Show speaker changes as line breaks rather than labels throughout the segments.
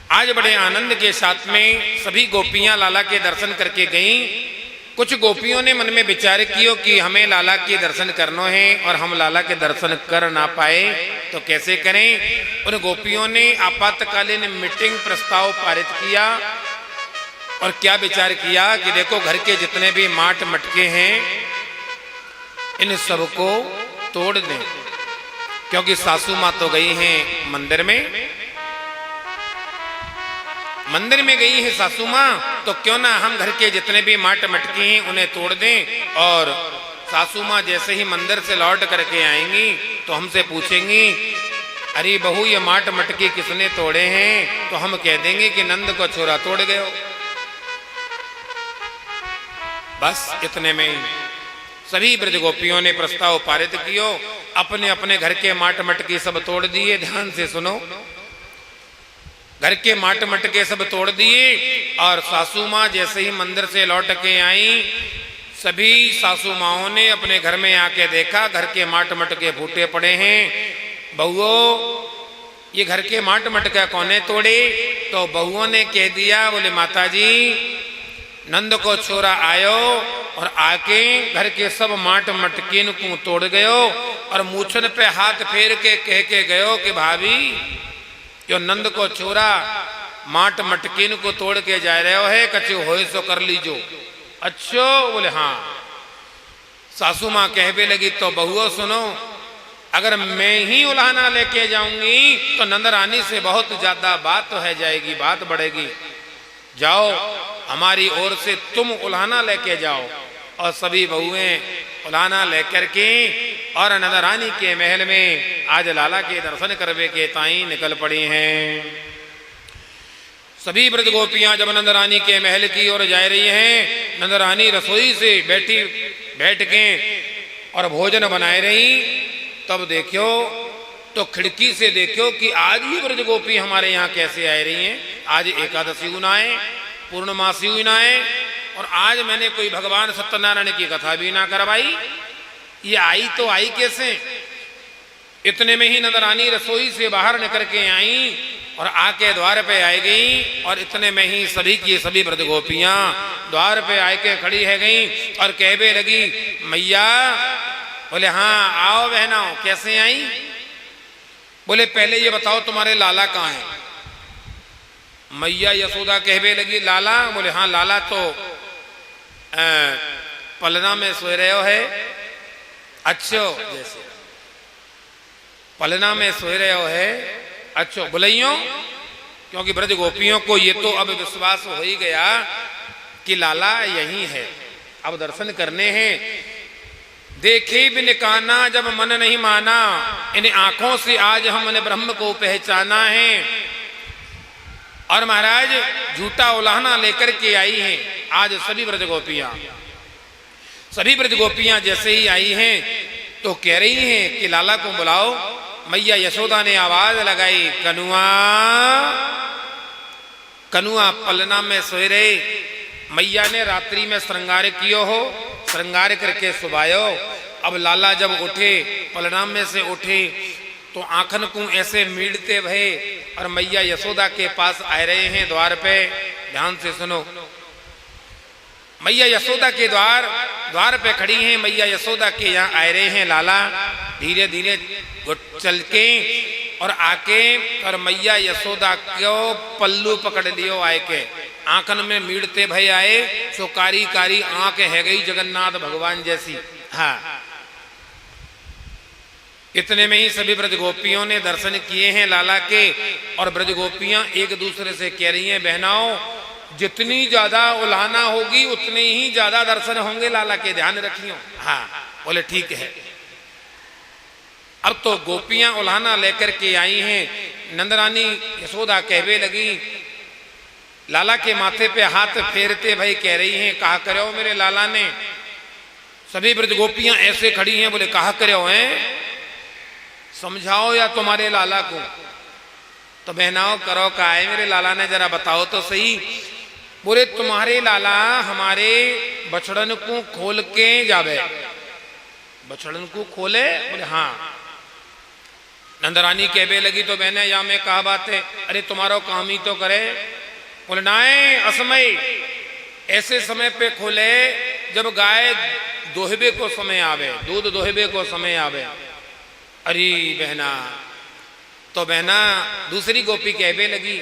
आज बड़े आनंद के साथ में सभी गोपियां लाला के दर्शन करके गईं। कुछ गोपियों ने मन में विचार किया कि हमें लाला के दर्शन करना है और हम लाला के दर्शन कर ना पाए तो कैसे करें। उन गोपियों ने आपातकालीन मीटिंग प्रस्ताव पारित किया और क्या विचार किया कि देखो घर के जितने भी माट मटके हैं इन सबको तोड़ दें, क्योंकि सासू माँ तो गई हैं मंदिर में गई है सासू माँ, तो क्यों ना हम घर के जितने भी माट मटके हैं उन्हें तोड़ दें। और सासू माँ जैसे ही मंदिर से लौट करके आएंगी तो हमसे पूछेंगी अरे बहू ये माट मटके किसने तोड़े हैं, तो हम कह देंगे कि नंद को छोरा तोड़ गए। बस इतने में सभी ब्रज गोपियों ने प्रस्ताव पारित किया, अपने अपने घर के माट मटके सब तोड़ दिए। ध्यान से सुनो, घर के माट मटके सब तोड़ दिए और सासू माँ जैसे ही मंदिर से लौट के आई, सभी सासू माओं ने अपने घर में आके देखा घर के माट मटके फूटे पड़े हैं। बहुओं ये घर के माट मटका कौने तोड़े, तो बहुओं ने कह दिया, बोले माता जी नंद को छोरा आयो और आके घर के सब माट मटकिन को तोड़ गयो और मूछन पे हाथ फेर के कह के गयो कि भाभी यो नंद को छोरा माट मटकिन को तोड़ के जा रहे हो है, कछु होए सो कर लीजो। अच्छो, बोले हाँ। सासू माँ कहने लगी तो बहुओं सुनो, अगर मैं ही उलाहना लेके जाऊंगी तो नंद रानी से बहुत ज्यादा बात तो है जाएगी, बात बढ़ेगी। जाओ हमारी ओर से तुम उलाहना लेके जाओ। और सभी बहुएं उलाहना लेकर के और नंद रानी के महल में आज लाला के दर्शन करवे के ताई निकल पड़ी हैं। सभी ब्रज गोपियां जब नंद रानी के महल की ओर जा रही हैं, नंद रानी रसोई से बैठ के और भोजन बनाए रही, तब देखो तो खिड़की से देखो कि आज ही ब्रज गोपी हमारे यहाँ कैसे आ रही हैं। आज एकादशी गुनाए, पूर्णमासी गुनाए, और आज मैंने कोई भगवान सत्यनारायण की कथा भी ना करवाई। ये आई तो आई कैसे। इतने में ही नंद रानी रसोई से बाहर निकल के आई और आके द्वार पे आ गई, और इतने में ही सभी की सभी ब्रज गोपियां द्वार पे आके खड़ी है गई और कहने लगी मैया। बोले हाँ आओ बहनाओ, कैसे आई। बोले पहले ये बताओ तुम्हारे लाला कहाँ है। मैया यशोदा कहने लगी लाला। बोले हाँ लाला तो पलना में सोए रहे हो है। अच्छो, जैसे पलना में सोए रहे हो है। अच्छो बुलाइयो, क्योंकि ब्रज गोपियों को ये तो अब विश्वास हो ही गया कि लाला यही है, अब दर्शन करने हैं। देखे बिन काना जब मन नहीं माना, इन आंखों से आज हमने ब्रह्म को पहचाना है। और महाराज झूठा उलाहना लेकर के आई हैं आज सभी ब्रज गोपियां जैसे ही आई हैं तो कह रही हैं कि लाला को बुलाओ। मैया यशोदा ने आवाज लगाई कनुआ। कनुआ पलना में सोए रहे। मैया ने रात्रि में श्रृंगार कियो हो, श्रृंगार करके सुबायो। अब लाला जब उठे, पलना में से उठे, तो आंखन को ऐसे मीड़ते भये और मैया यशोदा के पास आ रहे हैं द्वार पे। ध्यान से सुनो, मैया यशोदा के द्वार पे खड़ी हैं। मैया यशोदा के यहाँ आ रहे हैं लाला, धीरे धीरे चल के और आके और मैया यशोदा को पल्लू पकड़ लियो आए के। आंखन में मीड़ते भय आए, सो कारी कारी आंख है गई जगन्नाथ भगवान जैसी। हाँ, इतने में ही सभी ब्रज गोपियों ने दर्शन किए हैं लाला के। और ब्रज गोपियां एक दूसरे से कह रही हैं बहनाओं जितनी ज्यादा उलाहना होगी उतने ही ज्यादा दर्शन होंगे लाला के, ध्यान रखियो। हाँ, बोले ठीक है। अब तो गोपियां उलाहना लेकर के आई हैं। नंदरानी यशोदा कहवे लगी, लाला के माथे पे हाथ फेरते भाई कह रही हैं कहा करो मेरे लाला ने। सभी ब्रज गोपियां ऐसे खड़ी हैं, बोले कहा करो हैं, समझाओ या तुम्हारे लाला को। तो बहनाओं करो का है मेरे लाला ने, जरा बताओ तो सही। बोले तुम्हारे लाला हमारे बछड़न को खोल के जावे। बछड़न को खोले? बोले हाँ। नंदरानी कहने लगी तो बहने या में कहा बात है, अरे तुम्हारो काम ही तो करे। बोले नाए असमय, ऐसे समय पे खोले जब गाय दोहबे को समय आवे, दूध दोहबे को समय आवे। अरे बहना, तो बहना दूसरी गोपी कहने लगी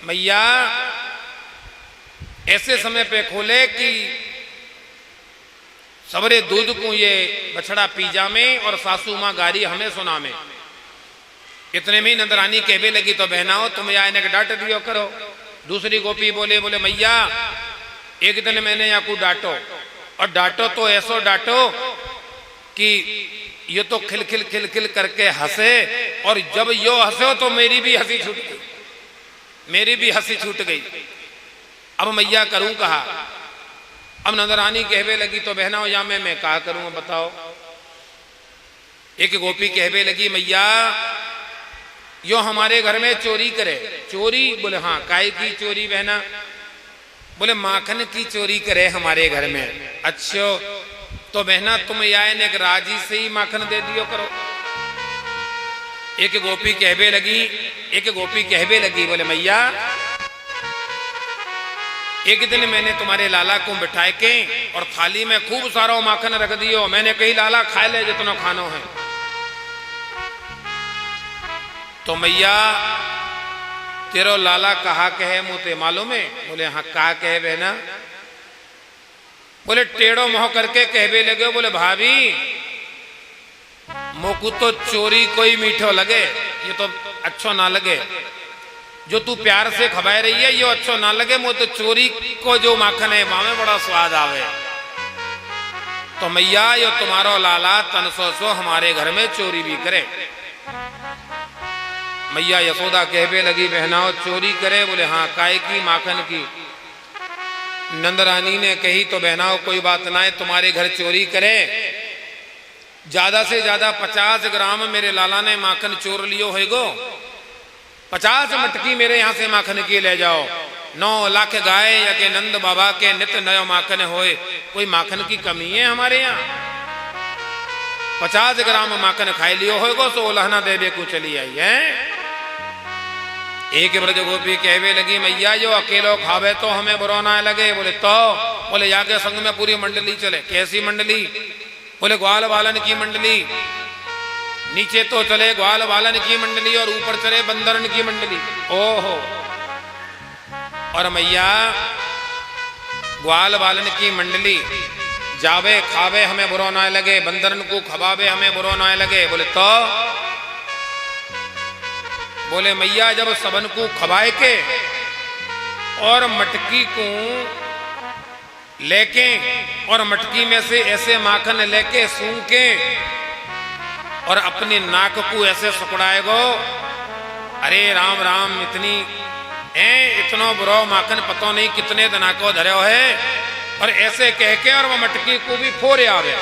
मैया ऐसे समय पे खोले कि सवरे दूध को ये बछड़ा पी जामे और सासू माँ गारी हमें सुना में। इतने में नंदरानी कहने लगी तो बहनाओ तुम या इन्हें डांट दियो करो। दूसरी गोपी बोले मैया एक दिन मैंने या को डांटो, और डांटो तो ऐसो डांटो कि ये तो खिल खिल खिल खिल करके हंसे, और जब यो हंसे तो मेरी भी हंसी छूट गई, मेरी भी हंसी छूट गई। अब मैया करूं कहा। अब नंदरानी कहने लगी तो बहना या मैं कहा करूं बताओ। एक गोपी कहने लगी मैया यो हमारे घर में चोरी करे। चोरी? बोले हाँ, काय की चोरी बहना? बोले माखन की चोरी करे हमारे घर में। अच्छा तो बहना तुम या ने राजी से ही माखन दे दियो करो। एक गोपी कहने लगी बोले मैया एक दिन मैंने तुम्हारे लाला को बिठाए के और थाली में खूब सारा माखन रख दियो। मैंने कही लाला खा ले जितना खानो है। तो मैया तेरो लाला कहा कहे मुझे मालूम है? बोले हाँ कहा कहे बहना? बोले टेढ़ो मोह करके कहने लगे बोले भाभी मोकू तो चोरी कोई मीठो लगे, ये तो अच्छो ना लगे। जो तू प्यार से खवाए रही है ये अच्छो ना लगे, मुझे तो चोरी को जो माखन है वहां में बड़ा स्वाद आवे। तो मैया ये तुम्हारो लाला तन सो हमारे घर में चोरी भी करे। मैया यशोदा कहने लगी बहनाओ चोरी करे? बोले हाँ, काय की? माखन की। नंदरानी ने कही तो बहनाओ कोई बात ना है, तुम्हारे घर चोरी करे, ज्यादा से ज्यादा 50 ग्राम मेरे लाला ने माखन चोर लियो होएगो, 50 मटकी मेरे यहाँ से माखन की ले जाओ। 9 लाख गाय या के नंद बाबा के नित्य नयो माखन होए, कोई माखन की कमी है हमारे यहाँ? 50 ग्राम माखन खाई लियो होएगो सो लहना देवे को चली आई है। एक ब्रज गोपी कहवे लगी मैया जो अकेलो खावे तो हमें बुरा ना लगे। बोले तो? बोले या के संग में पूरी मंडली चले। कैसी मंडली? बोले ग्वाल बालन की मंडली। नीचे तो चले ग्वाल बालन की मंडली और ऊपर चले बंदरन की मंडली। ओहो। और मैया ग्वाल बालन की मंडली जावे खावे हमें बुरा ना लगे, बंदरन को खवावे हमें बुरा ना लगे। बोले तो? बोले मैया जब सबन को खवाए के और मटकी को लेके और मटकी में से ऐसे माखन लेके सूंघ के और अपने नाक को ऐसे सुकड़ाएगो, अरे राम राम इतनो बुरा माखन पतो नहीं कितने दिना को धरो है, और ऐसे कह के और वो मटकी को भी फोड़े आवे।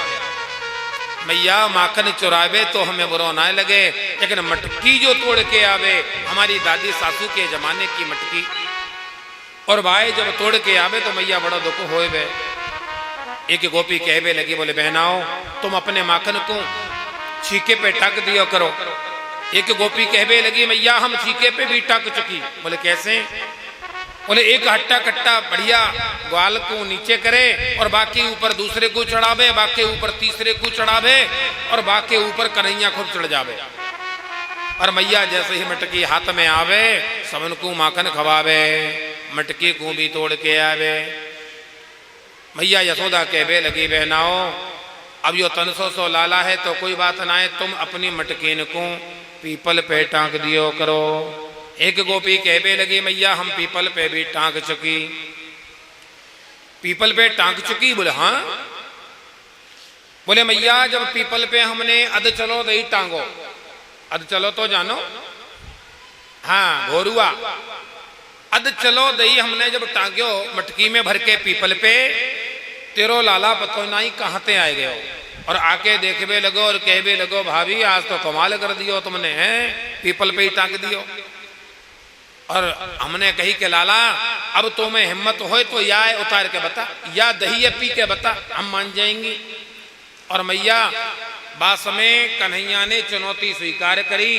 मैया माखन चुरावे तो हमें बुरा ना लगे, लेकिन मटकी जो तोड़ के आवे हमारी दादी सासू के जमाने की मटकी, और भाई जब तोड़ के आवे तो मैया बड़ा दुख होए बे। एक गोपी कहवे लगी बोले बहनाओ तुम अपने माखन को छीके पे टक दियो करो। एक गोपी कहवे लगी मैया हम छीके पे भी टक चुकी। बोले कैसे? बोले एक हट्टा कट्टा बढ़िया ग्वाल को नीचे करे और बाकी ऊपर दूसरे को चढ़ावे, बाकी ऊपर तीसरे को चढ़ावे और बाकी ऊपर कन्हैया खुद चढ़ जावे। और मैया जैसे ही मटकी हाथ में आवे सबन को माखन खवावे, मटकी को भी तोड़ के आवे। मैया यशोदा कहवे लगी बहनाओ अब यो 300 लाला है तो कोई बात ना है, तुम अपनी मटकीन को पीपल पे टांग दियो करो। एक गोपी कहवे लगी मैया हम पीपल पे भी टांग चुकी। पीपल पे टांग चुकी? बोले हाँ। बोले मैया जब पीपल पे हमने अध चलो दही टांगो, अध चलो तो जानो? हाँ घोरुआ। अध चलो दही हमने जब टांग्यो मटकी में भर के पीपल पे, तेरो लाला पतो नहीं कहाँ ते आए गयो, और आके देखवे लगो और कहवे लगो भाभी आज तो कमाल कर दियो तुमने, हैं पीपल पे ही टांग दियो। और हमने कही के लाला अब तो मैं हिम्मत हो तो या उतार के बता या दही पी के बता, हम मान जाएंगी। और मैया बास में कन्हैया ने चुनौती स्वीकार करी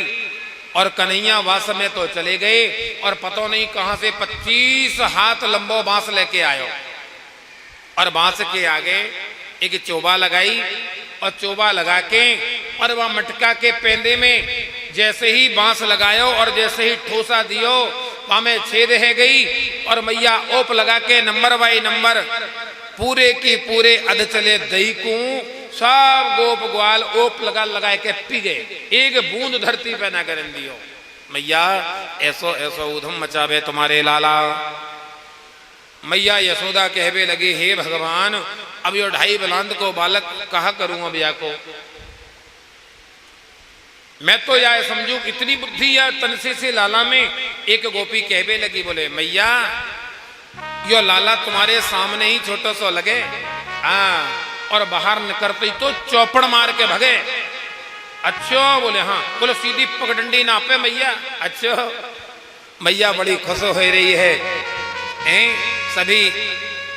और कन्हैया वास में तो चले गए और पता नहीं कहां से 25 हाथ लंबो बांस लेके आयो और बांस के आगे एक चोबा लगाई और चोबा लगा के और वह मटका के पेंदे में जैसे ही बांस लगायो और जैसे ही ठोसा दियो वहां में छेद है गई और मैया ओप लगा के नंबर बाई नंबर पूरे की पूरे अध चले दही को सब गोप ग्वाल ओप लगा के पी गए, एक बूंद धरती पे ना करन दियो। मैया ऐसो ऐसो उधम मचावे तुम्हारे लाला। मैया यशोदा कहवे लगी, हे भगवान अब यो 2.5 बलांद को बालक कहा करूं अब या को, मैं तो या समझू इतनी बुद्धि या तनसे से लाला में। एक गोपी कहवे लगी, बोले मैया यो लाला तुम्हारे सामने ही छोटो सो लगे, हाँ, और बाहर निकलते ही तो चौपड़ मार के भगे। अच्छो, बोले हाँ, बोले सीधी पगडंडी नापे मैया। अच्छो, मैया बड़ी खुश हो रही है। सभी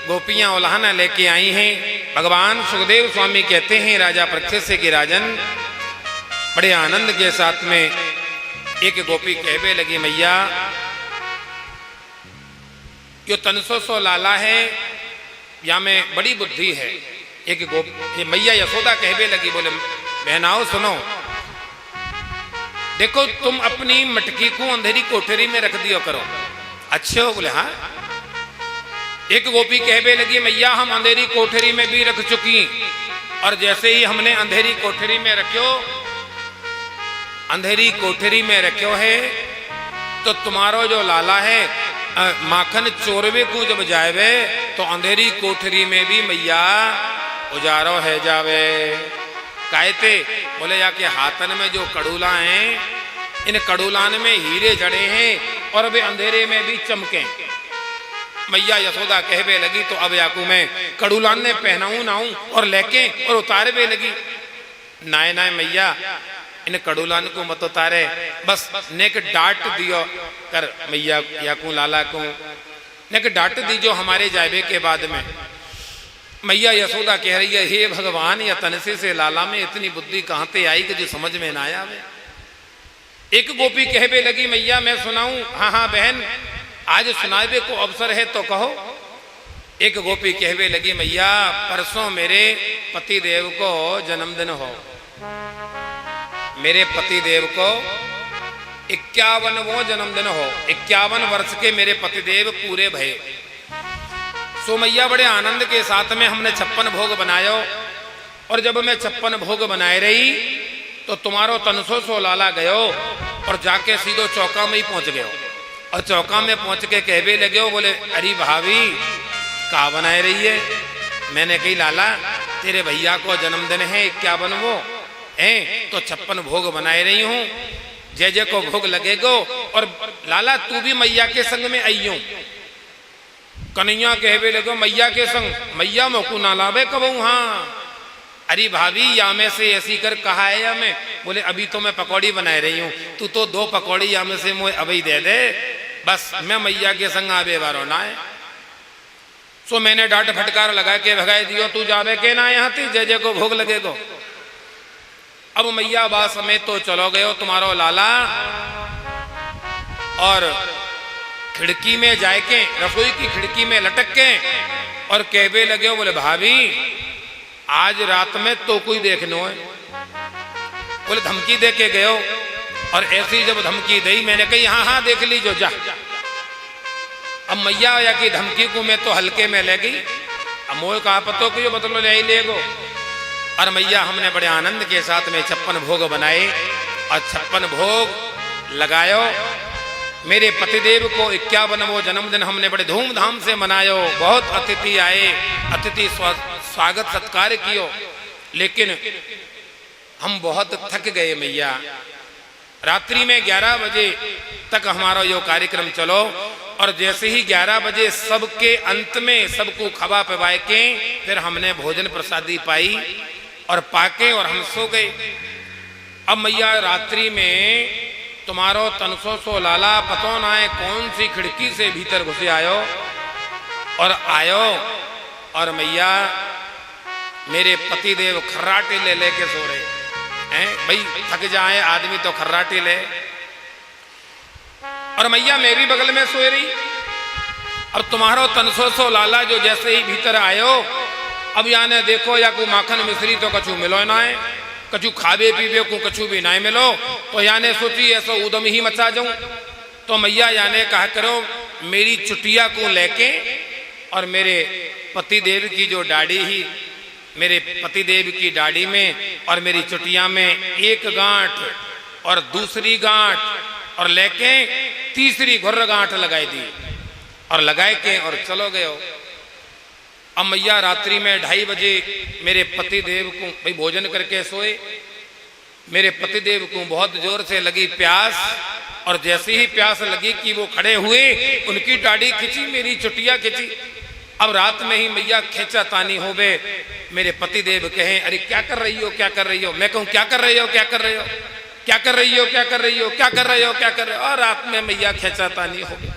गोपियां उल्हाना लेके आई हैं। भगवान सुखदेव स्वामी कहते हैं राजा परीक्षित से कि राजन, बड़े आनंद के साथ में एक गोपी कहवे लगी, मैया यो 300 लाला है या में बड़ी बुद्धि है। एक गोपी मैया यशोदा कहवे लगी, बोले बहनाओ सुनो, देखो तुम अपनी मटकी को अंधेरी कोठरी में रख दियो करो। अच्छे हो, बोले हाँ। एक गोपी कहवे लगी, मैया हम अंधेरी कोठरी में भी रख चुकी, और जैसे ही हमने अंधेरी कोठरी में रखो, अंधेरी कोठरी में रखो है तो तुम्हारो जो लाला है माखन चोरवे को जब जावे तो अंधेरी कोठरी में भी मैया उजारो है जावे। कहते बोले जाके हाथन में जो कड़ूला हैं, इन कड़ूलान में हीरे जड़े हैं और वे अंधेरे में भी चमके। मैया यशोदा कहवे लगी, तो अब याकू मैं कड़ूलान ने पहनाऊं नाऊं और लेके और उतारवे लगी। नाय नाय मैया इन कड़ूलान को मत उतारे, बस नेक डांट दियो कर मैया याकू लाला को, नेक डांट दीजो हमारे जायबे के बाद में। मैया यशोदा कह रही है, हे भगवान या तनसे से लाला में इतनी बुद्धि कहां से आई कि जो समझ में ना आया। एक गोपी कहवे लगी, मैया मैं सुनाऊं? हाँ हाँ बहन, आज सुनावे को अवसर है तो कहो। एक गोपी कहवे लगी, मैया परसों मेरे पति देव को जन्मदिन हो, मेरे पति देव को 51वां जन्मदिन हो, 51 वर्ष के मेरे पतिदेव पूरे भये। सो मैया बड़े आनंद के साथ में हमने 56 भोग बनायो, और जब मैं 56 भोग बनाए रही तो तुम्हारो 300 लाला गयो और जाके सीधो चौका में ही पहुंच गयो। और चौका में पहुंच के कहवे लगे, बोले अरे भाभी का बनाए रही है? मैंने कही लाला तेरे भैया को जन्मदिन है 51 तो 56 भोग बनाए रही हूं, जय जय को भोग लगेगो। और लाला तू भी मैया के संग में आइयो। कन्हैया कहवे लगो, मैया के संग? मैया मोकू ना लावे कबू। हाँ अरे भाभी या में से ऐसी कर कहा है या मैं? बोले अभी तो मैं पकौड़ी बनाए रही हूं, तू तो 2 पकौड़ी या में से मुझे अभी दे दे, बस मैं मैया के संग आवे बारो ना है। सो मैंने डांट फटकार लगा के भगाए दियो, तू जावे के ना यहाँ थी, जय जय को भोग लगेगो। अब मैया बा समेत तो चलो गयो तुम्हारो लाला, और खिड़की में जाके रसोई की खिड़की में लटक के और कहवे लगे, बोले भाभी आज रात में तो कोई देखनो है। बोले धमकी दे के गयो, और ऐसी जब धमकी दी मैंने कही हाँ हाँ देख लीजो जा। अब मैया या की धमकी को मैं तो हल्के में ले गई। अब मोह कहा पतो कि बतलो ले ही लेगो। और मैया हमने बड़े आनंद के साथ में 56 भोग बनाए और 56 भोग लगायो। मेरे पतिदेव को 51वां जन्मदिन हमने बड़े धूमधाम से मनायो। बहुत अतिथि आए, अतिथि स्वागत सत्कार कियो, लेकिन हम बहुत थक गए मैया। रात्रि में 11 बजे तक हमारा यो कार्यक्रम चलो, और जैसे ही 11 बजे सबके अंत में सबको खवा पवाए के फिर हमने भोजन प्रसादी पाई और पाके और हम सो गए। अब मैया रात्रि में तुम्हारो 300 लाला पतो ना है कौन सी खिड़की से भीतर घुसे आयो और आयो, और मैया मेरे पति देव खर्राटे ले लेके सो रहे हैं। भाई थक जाए आदमी तो खर्राटे ले, और मैया मैं भी बगल में सोए रही। अब तुम्हारो तनसो सो लाला जो जैसे ही भीतर आयो, अब याने देखो या को माखन मिश्री तो कछु मिलो ना है, कछु खावे पीवे को कछु भी ना मिलो, तो याने सोची ऐसा उदम ही मचा जाऊं। तो मैया याने कहा करो मेरी चुटिया को लेके और मेरे पतिदेव की जो दाढ़ी ही, मेरे पतिदेव की दाढ़ी में और मेरी चुटिया में एक गांठ और दूसरी गांठ और लेके तीसरी घुर्र गांठ लगाई दी और लगाए के और चलो गए। अब मैया रात्रि में 2:30 बजे मेरे पतिदेव को भाई भोजन करके सोए। मेरे पतिदेव को बहुत जोर से लगी प्यास, और जैसे ही प्यास लगी कि वो खड़े हुए, उनकी दाढ़ी खिंची, मेरी चुटिया खिंची। अब रात में ही मैया खेचा तानी हो गए। मेरे पतिदेव कहे अरे क्या कर रही हो, क्या कर रही हो? मैं कहूँ क्या कर रही हो, क्या कर रही हो, क्या कर रही हो, क्या कर रही हो, क्या कर रहे हो, क्या कर रहे हो? और रात में मैया खेचा तानी हो गई।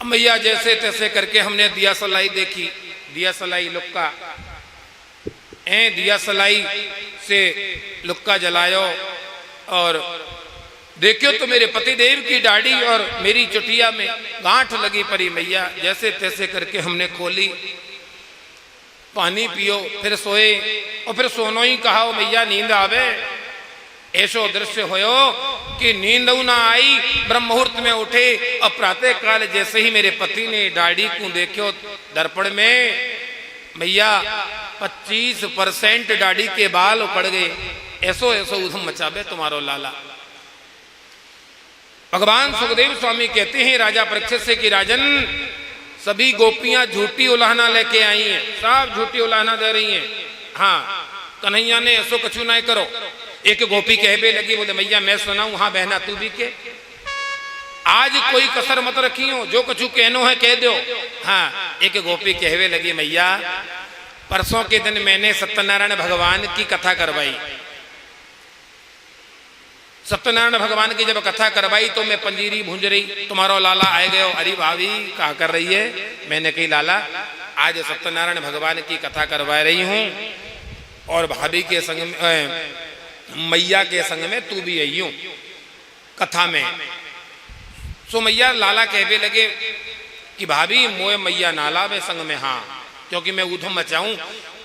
अब मैया जैसे तैसे करके हमने दिया सलाई देखी, दिया सलाई लुक्का दिया सलाई से लुक्का जलायो और देखियो तो मेरे पतिदेव की दाढ़ी और मेरी चुटिया में गांठ लगी पड़ी। मैया जैसे तैसे करके हमने खोली, पानी पियो, फिर सोए और फिर सोनो ही कहा मैया नींद आवे। ऐसो दृश्य होयो कि नींद ना आई, ब्रह्म मुहूर्त में उठे और प्रातः काल जैसे ही मेरे पति ने दाढ़ी को देखो दर्पण में, मैया 25% दाढ़ी के बाल उखड़ गए। ऐसो ऐसो उधम मचाबे तुम्हारो लाला। भगवान सुखदेव स्वामी कहते हैं राजा परीक्षित से कि राजन सभी गोपियां झूठी उलाहना लेके आई हैं, सब झूठी उलाहना दे रही हैं। हाँ कन्हैया ने ऐसो कछु नहीं करो। एक गोपी कहबे लगी, बोले मैया मैं सुनाऊं? हाँ बहना तू भी के, आज कोई कसर मत रखी हो, जो कछु कहनो है कह दो। हाँ एक गोपी कहवे लगी मैया परसों के दिन मैंने सत्यनारायण भगवान की कथा करवाई। सत्यनारायण भगवान की जब कथा करवाई तो मैं पंजीरी भूंज रही, तुम्हारो लाला आए गए। अरे भाभी क्या कर रही है? मैंने कही लाला आज सत्यनारायण भगवान की कथा करवा रही हूँ और भाभी के संग में, मैया के संग में तू भी आई हूँ कथा में। सो मैया लाला कहवे लगे कि भाभी मोए मैया नाला में संग में। हाँ क्योंकि मैं उधम मचाऊं,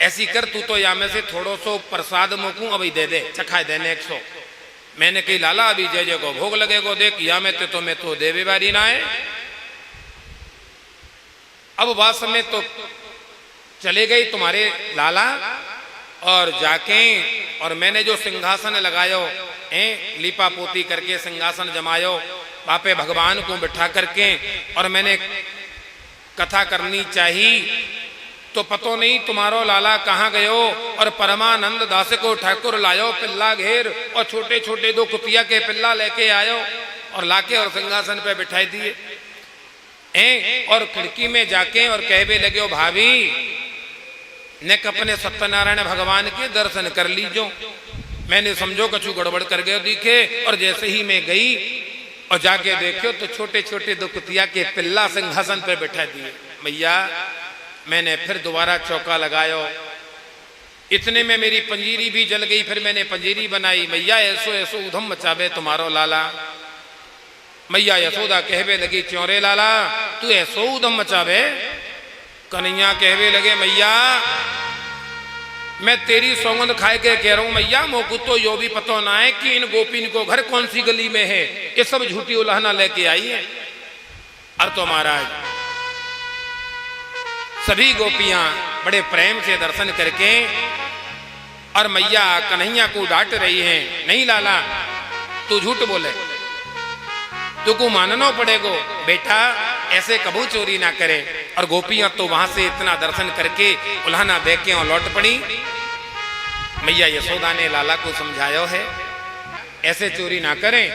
ऐसी कर तू तो या में से थोड़ो सो प्रसाद मोकूं अभी दे दे, चखाए देने 100। मैंने कही लाला अभी जय जय को भोग लगेगो, देख या में तो मैं तो देवे बारी ना है। अब बात समय तो चले गई तुम्हारे लाला और जाके और मैंने जो सिंहासन लगायो लीपा पोती करके सिंहासन जमायो, पापे भगवान को बिठा करके और मैंने कथा करनी चाहिए तो पतो नहीं तुम्हारो लाला कहाँ गयो और परमानंद दास को ठाकुर लायो पिल्ला घेर और छोटे छोटे 2 कुतिया के पिल्ला लेके आयो और लाके और सिंहासन पे बिठाई दिए। और खिड़की में जाके और कहवे लगे भाभी ने अपने सत्यनारायण भगवान के दर्शन कर लीजो। मैंने समझो कछु गड़बड़ कर गयो दिखे, और जैसे ही मैं गई और जाके देखो तो छोटे छोटे 2 कुतिया के पिल्ला सिंहासन पे बिठा दिए। मैया मैंने फिर दोबारा चौका लगायो, इतने में मेरी पंजीरी भी जल गई। फिर मैंने पंजीरी बनाई। मैया ऐसो ऐसो उधम मचावे तुम्हारो लाला। मैया यशोदा कहवे लगी च्योरे लाला तू ऐसो उधम मचावे? कन्हैया कहवे लगे मैया मैं तेरी सौगंध खाए के कह रहा हूं मैया, मोकू तो यो भी पता ना है कि इन गोपीन को घर कौन सी गली में है, ये सब झूठी उलाहना लेके आई है। और तो महाराज सभी गोपियां बड़े प्रेम से दर्शन करके और मैया कन्हैया को डांट रही हैं, नहीं लाला तू झूठ बोले, तुमको मानना पड़ेगो बेटा, ऐसे कबू चोरी ना करे। और गोपियां तो वहां से इतना दर्शन करके उल्हाना दे के और लौट पड़ी। मैया यशोदा ने लाला को समझाया है ऐसे चोरी ना करें,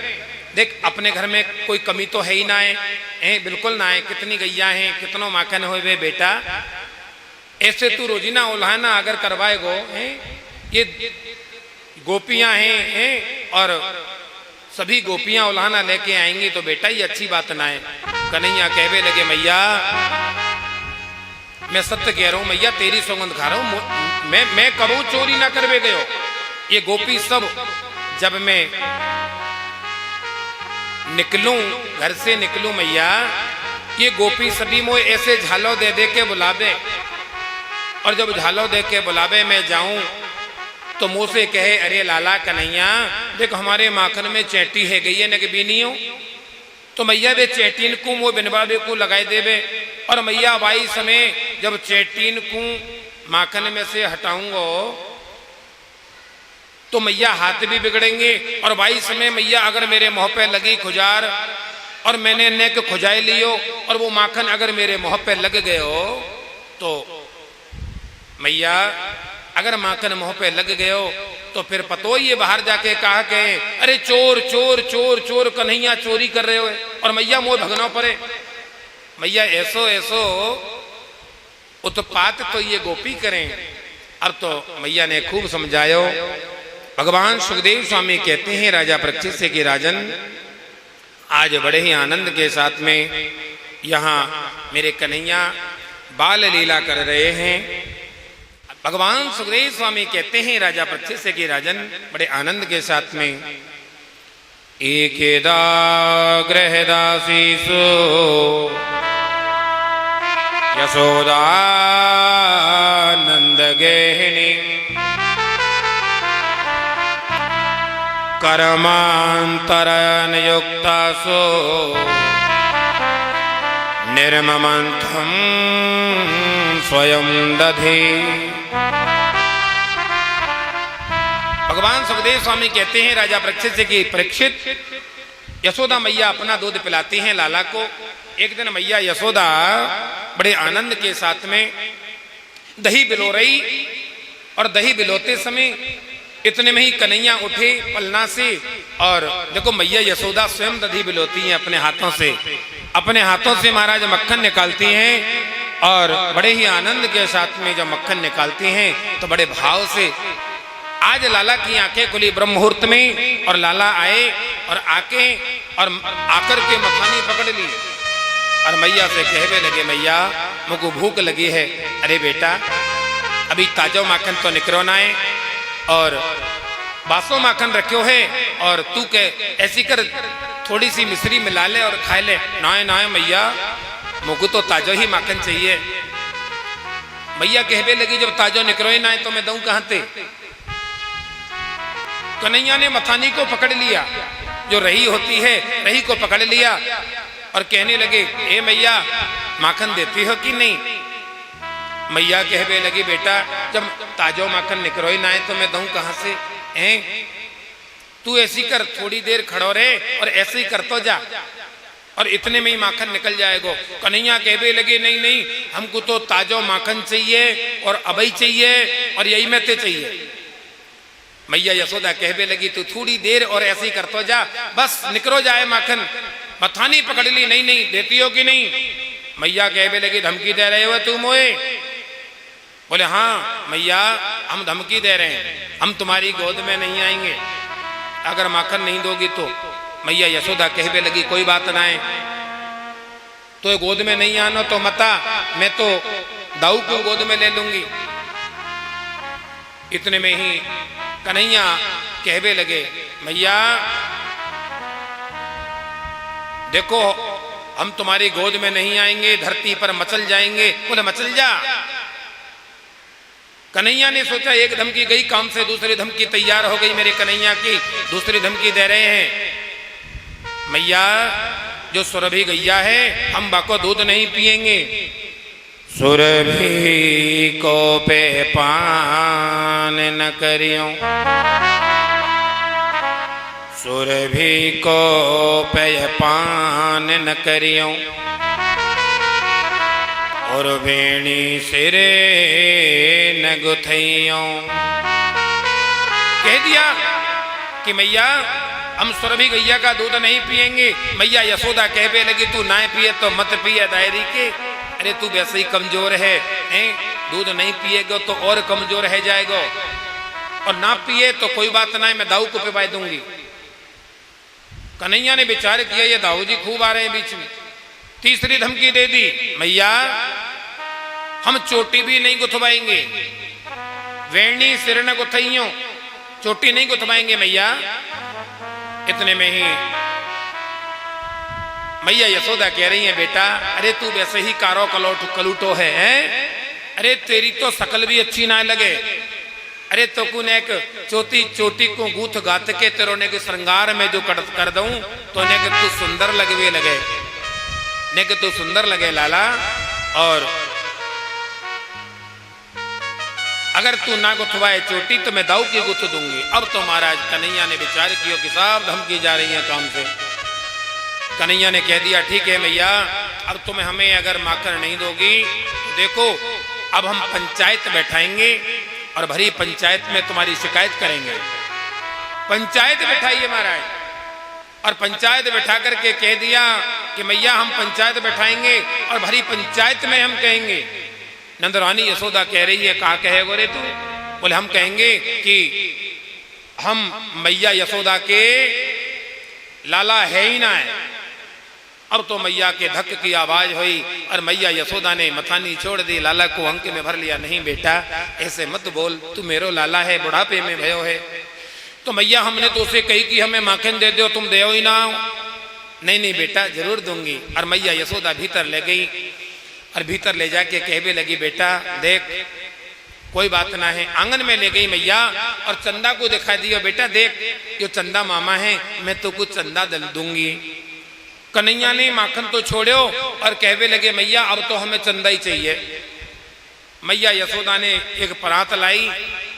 देख अपने घर में कोई कमी तो है ही ना है, बिल्कुल ना है, कितनी गैया हैं, कितनो माखन हुए बेटा, ऐसे तू रोजीना उल्हाना अगर करवाएगो, ये गोपियां हैं और सभी गोपियां उल्हाना लेके आएंगी तो बेटा ये अच्छी बात ना है। कन्हैया कहवे लगे मैया मैं सत्य कह रहा हूं मैया, तेरी सौगंध खा रहा हूं, मैं कबू चोरी ना करवे गयो। ये गोपी सब जब मैं निकलूं, घर से निकलूं मैया, ये गोपी सभी मोए ऐसे झालो दे दे के बुलावे, और जब झालो दे के बुलावे मैं जाऊं तो मुंह से कहे अरे लाला कन्हैया देखो हमारे माखन में चैटी है गई है न बीनियो, तो मैया वे चैटीन को वो बिनबाबे को लगाए देवे, और मैया बाई समय जब चैटीन को माखन में से हटाऊंगो तो मैया हाथ भी बिगड़ेंगे, और बाई समय मैया अगर मेरे मुंह पे लगी खुजार और मैंने नेक खुजाई लियो और वो माखन अगर मेरे मुंह पे लग गए हो तो मैया अगर माखन मुंह पे लग गए हो तो फिर पतो ये बाहर जाके कहा के अरे चोर चोर चोर चोर कन्हैया चोरी कर रहे हो, और मैया मोह भगना पड़े। मैया ऐसो ऐसो उत्पात तो ये गोपी करें। अब तो मैया ने खूब समझायो। भगवान सुखदेव स्वामी कहते हैं राजा परीक्षित से कि राजन आज बड़े ही आनंद के साथ में यहाँ मेरे कन्हैया बाल लीला कर रहे हैं। भगवान सुखदेव स्वामी कहते हैं राजा परीक्षित से कि राजन बड़े आनंद के साथ में एकेदा गृहदासीसु यशोदा नंद गेहिनी कर्मांतरन युक्तासु निर्ममंथम स्वयं दधि। भगवान सुखदेव स्वामी कहते हैं राजा परीक्षित से कि परीक्षित यशोदा मैया अपना दूध पिलाती हैं लाला को। एक दिन मैया यशोदा बड़े आनंद के साथ में दही बिलो रही, और दही बिलोते समय इतने में ही कन्हैया उठे पलना से, और देखो मैया यशोदा स्वयं दही बिलोती हैं अपने हाथों से, अपने हाथों से महाराज मक्खन निकालती हैं, और बड़े ही आनंद के साथ में जब मक्खन निकालती हैं तो बड़े भाव से। आज लाला की आंखें खुली ब्रह्म मुहूर्त में, और लाला आए और आकर के मखानी पकड़ ली, और मैया से कहने लगे मैया मुझको भूख लगी है। अरे बेटा अभी ताजो माखन तो निकरो ना है, और बासो माखन रखो है, और तू के ऐसी कर थोड़ी सी मिश्री मिला ले और खा ले। ना ना मैया मुझको तो ताजो ही माखन चाहिए। मैया कहने लगी जब ताजो निकलो ही ना है तो मैं दूं कहां ते। कन्हैया ने मथानी को पकड़ लिया, जो रही होती है रही को पकड़ लिया, और कहने लगे ए मैया माखन देती हो कि नहीं। मैया कहने लगी बेटा जब ताजो माखन निकलो ही ना है तो मैं दूं कहां से। तू ऐसी कर थोड़ी देर खड़ो रहे और ऐसे ही कर तो जा, और इतने में ही माखन निकल जाएगा। कन्हैया कहने लगे नहीं नहीं हमको तो ताजो माखन चाहिए और अबई चाहिए और यही में ते चाहिए। मैया यशोदा कहने लगी तू थोड़ी देर और ऐसे ही कर तो जा, बस निकलो जाए माखन। मथानी पकड़ ली, नहीं नहीं देती हो कि नहीं। मैया कहने लगी धमकी दे रहे हो तू मोए। बोले हाँ मैया हम धमकी दे रहे हैं, हम तुम्हारी गोद में नहीं आएंगे अगर माखन नहीं दोगी तो। मैया यशोदा कहने लगी कोई बात ना है, तो गोद में नहीं आना तो मता, मैं तो दाऊ को गोद में ले लूंगी। इतने में ही कन्हैया कहने लगे मैया देखो हम तुम्हारी गोद में नहीं आएंगे, धरती पर मचल जाएंगे। बोले मचल जा। कन्हैया ने सोचा एक धमकी गई काम से, दूसरी धमकी तैयार हो गई मेरे कन्हैया की, दूसरी धमकी दे रहे हैं मैया जो सुरभि गैया है हम बाको दूध नहीं पिएंगे। सुरभि को पे पान न करियो, सुरभि को पे पान न करियो, और वेणी सिरे न गुथइयो। कह दिया कि मैया हम सुरभि गैया का दूध नहीं पिएंगे। मैया यशोदा कहने लगी तू ना पिए तो मत पिए दायरी के। अरे तू वैसे ही कमजोर है, दूध नहीं पिएगा तो और कमजोर है जाएगा, और ना पिए तो कोई बात ना है मैं दाऊ को पिवा दूंगी। कन्हैया ने विचार किया ये दाऊ जी खूब आ रहे हैं बीच में। तीसरी धमकी दे दी मैया हम चोटी भी नहीं गुथवाएंगे, वेणी सिर न गुथइयो, चोटी नहीं गुथवाएंगे मैया। इतने में ही मैया यशोदा कह रही है बेटा अरे तू वैसे ही कारो कलूटो है, अरे तेरी तो शकल भी अच्छी ना लगे, अरे तो कुने एक चोटी को गूथ गात के तेरो ने के श्रृंगार में जो कर दूं तो ने के तू सुंदर लगे ने के तू सुंदर लगे लाला। और अगर तू ना गुथवाए चोटी तो मैं दाऊ की गुथ दूंगी। अब तो महाराज कन्हैया ने विचार किया कि साहब धमकी जा रही है काम से। कन्हैया ने कह दिया ठीक है मैया, अब तुम्हें हमें अगर माखन नहीं दोगी तो देखो अब हम पंचायत बैठाएंगे और भरी पंचायत में तुम्हारी शिकायत करेंगे। पंचायत बैठाइए महाराज, और पंचायत बैठा करके कह दिया कि मैया हम पंचायत बैठाएंगे और भरी पंचायत में हम कहेंगे। नंदरानी यशोदा कह रही है कहा कहे गोरे तू? बोले हम कहेंगे कि हम मैया यशोदा के लाला है ही ना है। अब तो मैया के धक की आवाज हुई और मैया यशोदा ने मथानी छोड़ दी, लाला को अंक में भर लिया। नहीं बेटा ऐसे मत बोल, तू मेरो लाला है, बुढ़ापे में भयो है। तो मैया हमने तो उसे कही कि हमें माखन दे दो, तुम दे ही ना। नहीं नहीं बेटा जरूर दूंगी। और मैया यशोदा भीतर ले गई और भीतर ले जाके कहने लगी बेटा देख कोई बात ना है। आंगन में ले गई मैया और चंदा को दिखा दिया, बेटा देख जो चंदा मामा है मैं तो कुछ चंदा दूंगी। कन्हैया ने माखन तो छोड़ो और कहवे लगे मैया अब तो हमें चंदा ही चाहिए। मैया यशोदा ने एक परात लाई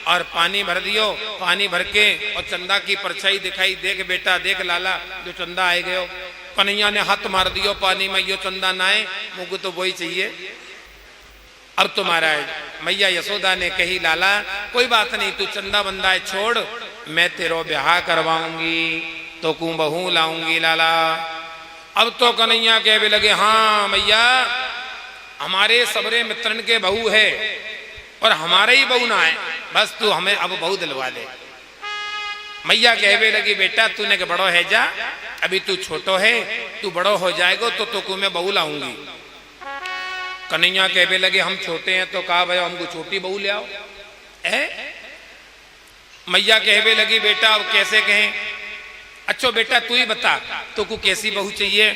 और पानी भर दियो, पानी भर के और चंदा की परछाई दिखाई, देख बेटा देख लाला जो चंदा आए गयो। कन्हैया ने हाथ मार दियो पानी में, यो चंदा ना आए मुझको तो वही चाहिए। अब तो महाराज मैया यशोदा ने कही लाला कोई बात नहीं, तू चंदा बंदा छोड़, मैं तेरो ब्याह करवाऊंगी तो कू बहू लाऊंगी लाला। अब तो कन्हैया कहने लगे हाँ मैया हमारे सबरे मित्रन के बहू है और हमारे ही बहू ना है, बस तू हमें अब बहू दिलवा दे। मैया कहने लगी बेटा तूने के बड़ो है जा, अभी तू छोटो है, तू बड़ो हो जाएगो तो मैं बहू लाऊंगी। कन्हैया कहने लगे हम छोटे हैं तो कहा भाई हमको छोटी बहू ले आओ। मैया कहने लगी बेटा अब कैसे कहें? अच्छा बेटा तू ही बता तो को कैसी बहू चाहिए?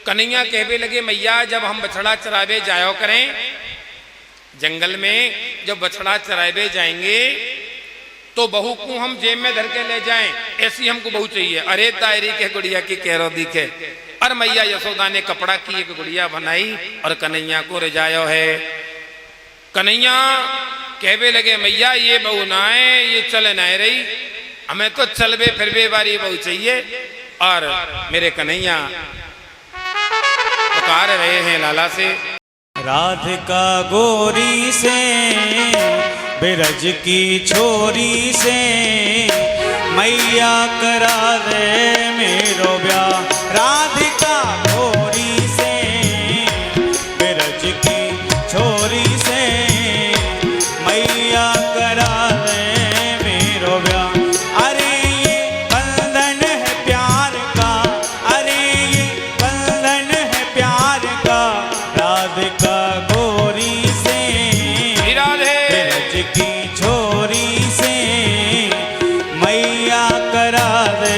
कन्हैया कहने लगे मैया जब हम बछड़ा चरावे जाया करें जंगल में, जब बछड़ा चरावे जाएंगे तो बहू को हम जेब में धर के ले जाएं, ऐसी हमको बहू चाहिए। अरे तायरी के गुड़िया की कह दिखे। और मैया यशोदा ने कपड़ा की एक गुड़िया बनाई और कन्हैया को रिझायो है। कन्हैया कहवे लगे मैया ये बहू ना है, ये चल ना रही, हमें तो चलबे फिरबे वाली बहू चाहिए। और मेरे कन्हैया पुकार रहे हैं लाला से,
राधिका गोरी से बिरज की छोरी से मैया करा दे मेरो ब्याह। राधिका गोरी से बिरज की छोरी से मैया करा दे मेरो ब्याह। अरे ये बंधन है प्यार का, अरे ये बंधन है प्यार का। राधिका गोरी से बिरज की छोरी से मैया करा दे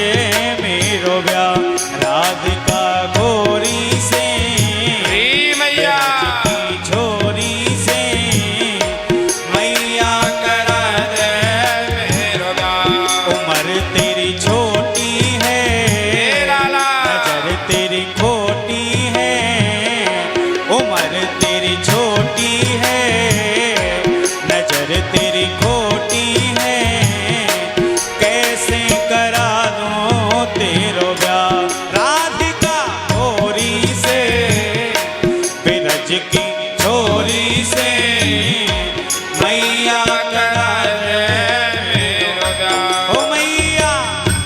मेरो ब्याह। राधिका गोरी से बिरज की छोरी से मैया करा दे मेरो ब्याह। उम्र तेरी छोटी है, नजर तेरी खोटी है। उम्र तेरी छोटी है, नजर तेरी खोटी है। कैसे करा दूं तेरो ब्याह। राधिका गोरी से बिरज की छोरी से मैया करा दे मेरो ब्याह। ओ मैया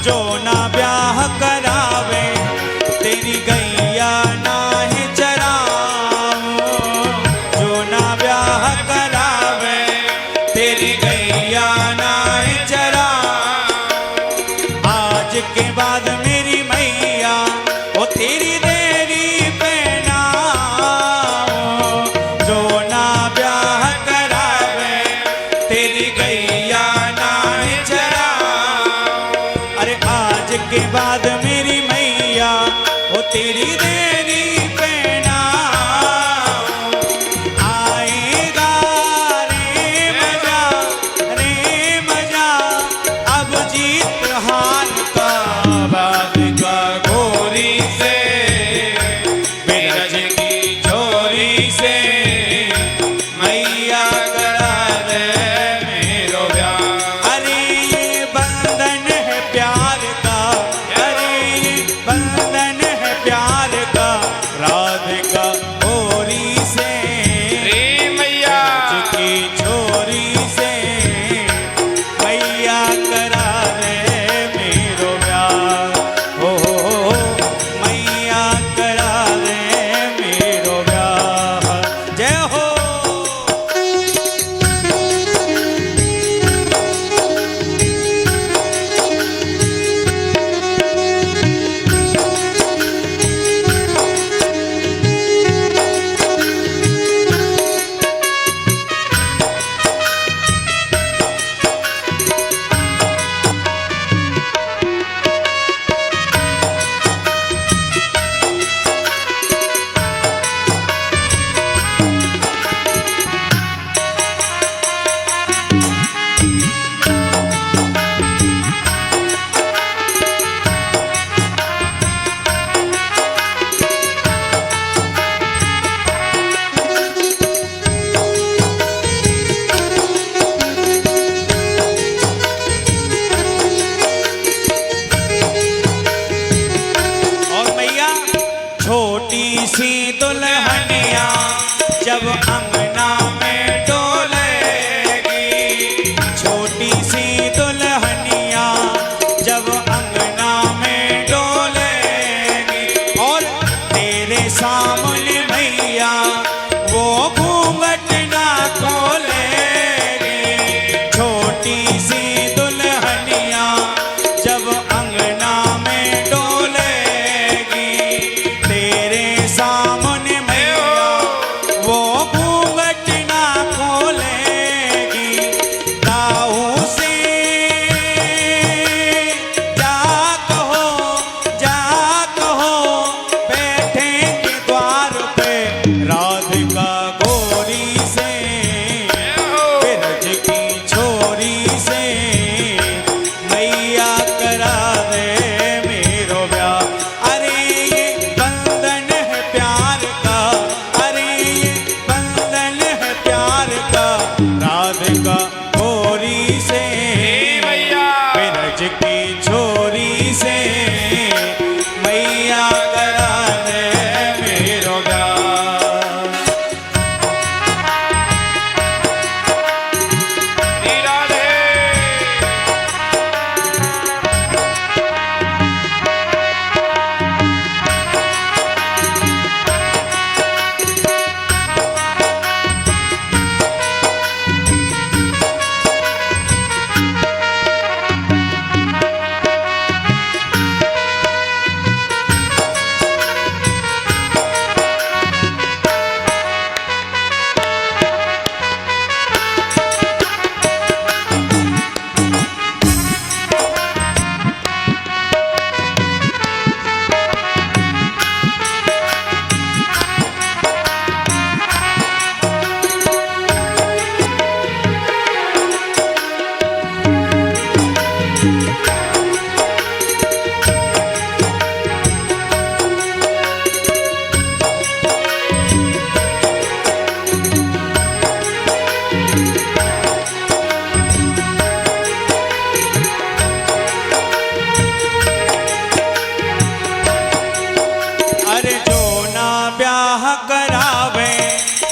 जो ना ब्याह करावे तेरी गैया ना है चराऊं।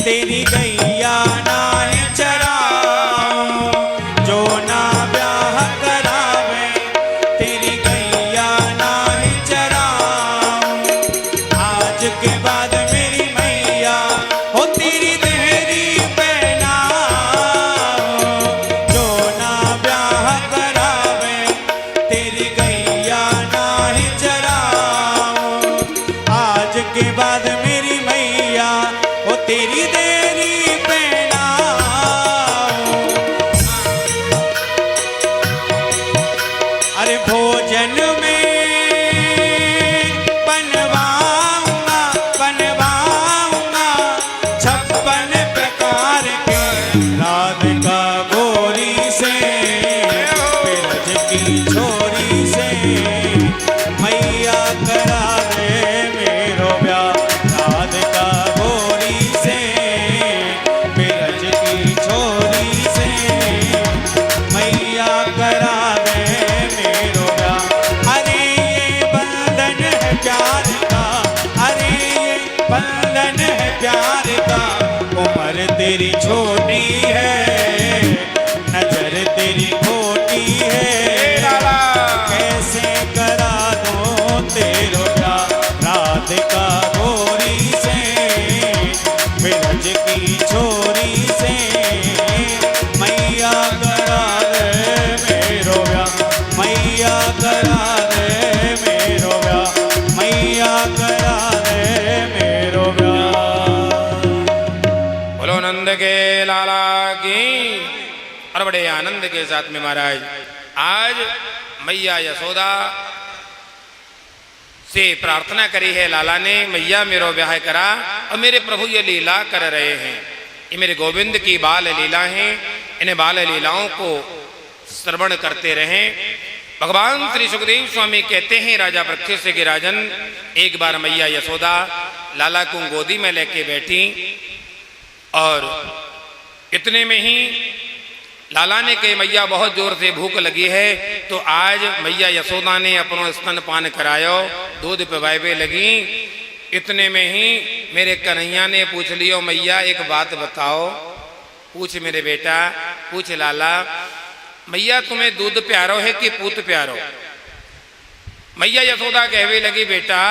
तेरी गैया नाहीं चराऊं। जो ना ब्याह करावे तेरी गैया नाहीं चराऊं। आज के बाद मेरी मैया हो तेरी देहरी पहनाऊं। जो ना ब्याह करावे तेरी गैया नाहीं चराऊं। आज के बाद मेरी मैया हो तेरी देहरी पहनाऊं। अरे भोजन में बनवाऊंगा बनवाऊंगा 56 प्रकार के राधिका गोरी से ब्रज की छोरी से। मैया करा दे मेरो ब्याह राधिका गोरी से ब्रज की छोरी से। मैया करा दे मेरो ब्याह। अरे ये बंधन है प्यार का, अरे ये बंधन है प्यार का। उम्र तेरी छोटी है नजर तेरी खोटी है। कैसे करा दो तेरो ब्याह राधिका गोरी से ब्रज की छोरी से। मैया करा दे मेरो ब्याह, मैया करा दे मेरो ब्याह, मैया करा दे मेरो ब्याह।
बोलो नंद के लाला की। और बड़े आनंद के साथ में महाराज आज मैया यशोदा से प्रार्थना करी है लाला ने, मैया मेरो ब्याह करा। और मेरे प्रभु ये लीला कर रहे हैं, ये मेरे गोविंद की बाल लीला है। इन्हें बाल लीलाओं को श्रवण करते रहें। भगवान श्री सुखदेव स्वामी कहते हैं राजा परीक्षित से कि राजन, एक बार मैया यशोदा लाला को गोदी में लेके बैठी और इतने में ही लाला ने कही मैया बहुत जोर से भूख लगी है। तो आज मैया यशोदा ने अपनो स्तन पान करायो, दूध पिवावे लगी। इतने में ही मेरे कन्हैया ने पूछ लियो मैया एक बात बताओ। पूछ मेरे बेटा, पूछ लाला। मैया तुम्हें दूध प्यारो है कि पूत प्यारो? मैया यशोदा कहवे लगी बेटा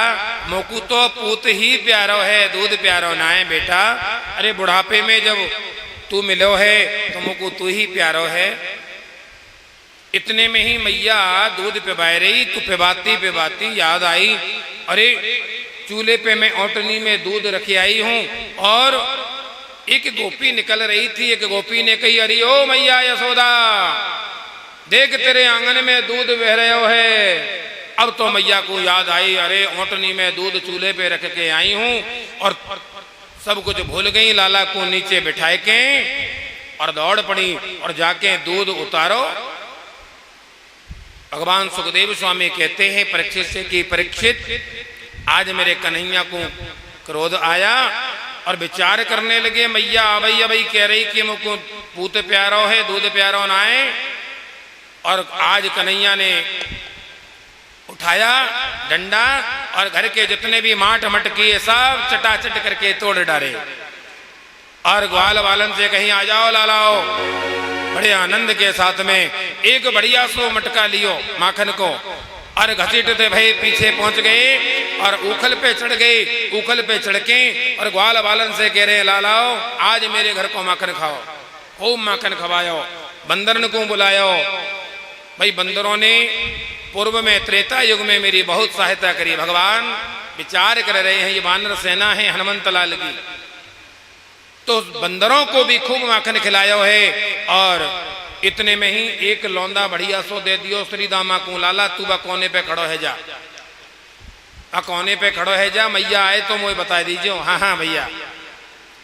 मोकू तो पूत ही प्यारो है, दूध प्यारो ना है बेटा। अरे बुढ़ापे में जब तू मिलो है तो मोकू तू ही प्यारो है। इतने में ही मैया दूध पिबाई रही तो पिबाती पिबाती याद आई, अरे चूल्हे पे मैं ओटनी में दूध रखी आई हूं। और एक गोपी निकल रही थी। एक गोपी ने कही अरे ओ मैया यशोदा देख तेरे आंगन में दूध बह रहे हो है। अब तो मैया को याद आई, अरे ओटनी में दूध चूल्हे पे रख के आई हूं। और सब कुछ भूल गई। लाला को नीचे बिठाए के और दौड़ पड़ी और जाके दूध उतारो। भगवान सुखदेव स्वामी कहते हैं परीक्षित से कि परीक्षित आज मेरे कन्हैया को क्रोध आया और विचार करने लगे। मैया अबई अबई कह रही कि मुझको पूत प्यारो है, दूध प्यारो ना है। और आज कन्हैया ने उठाया डंडा और घर के जितने भी माठ मटकी सब चटाचट करके तोड़ डाले। और ग्वाल वालन से कहीं आ जाओ लालाओ। बड़े आनंद के साथ में एक बढ़िया सो मटका लियो माखन को और घसीटते भाई पीछे पहुंच गए और उखल पे चढ़ गए। उखल पे चढ़ के और ग्वाल वालन से कह रहे लालाओ आज मेरे घर को माखन खाओ, खूब माखन खवायो। बंदरन को बुलायो। भाई बंदरों ने पूर्व में त्रेता युग में मेरी बहुत सहायता करी। भगवान विचार कर रहे हैं ये वानर सेना है हनुमंत लाल की, तो बंदरों को भी खूब माखन खिलायो है। और इतने में ही एक लौंदा बढ़िया सो दे दियो श्री दामा को। लाला तू बा कोने पे खड़ो है जा, कोने पे खड़ो है जा। मैया आए तो मुझे बता दीजियो। हाँ हाँ भैया।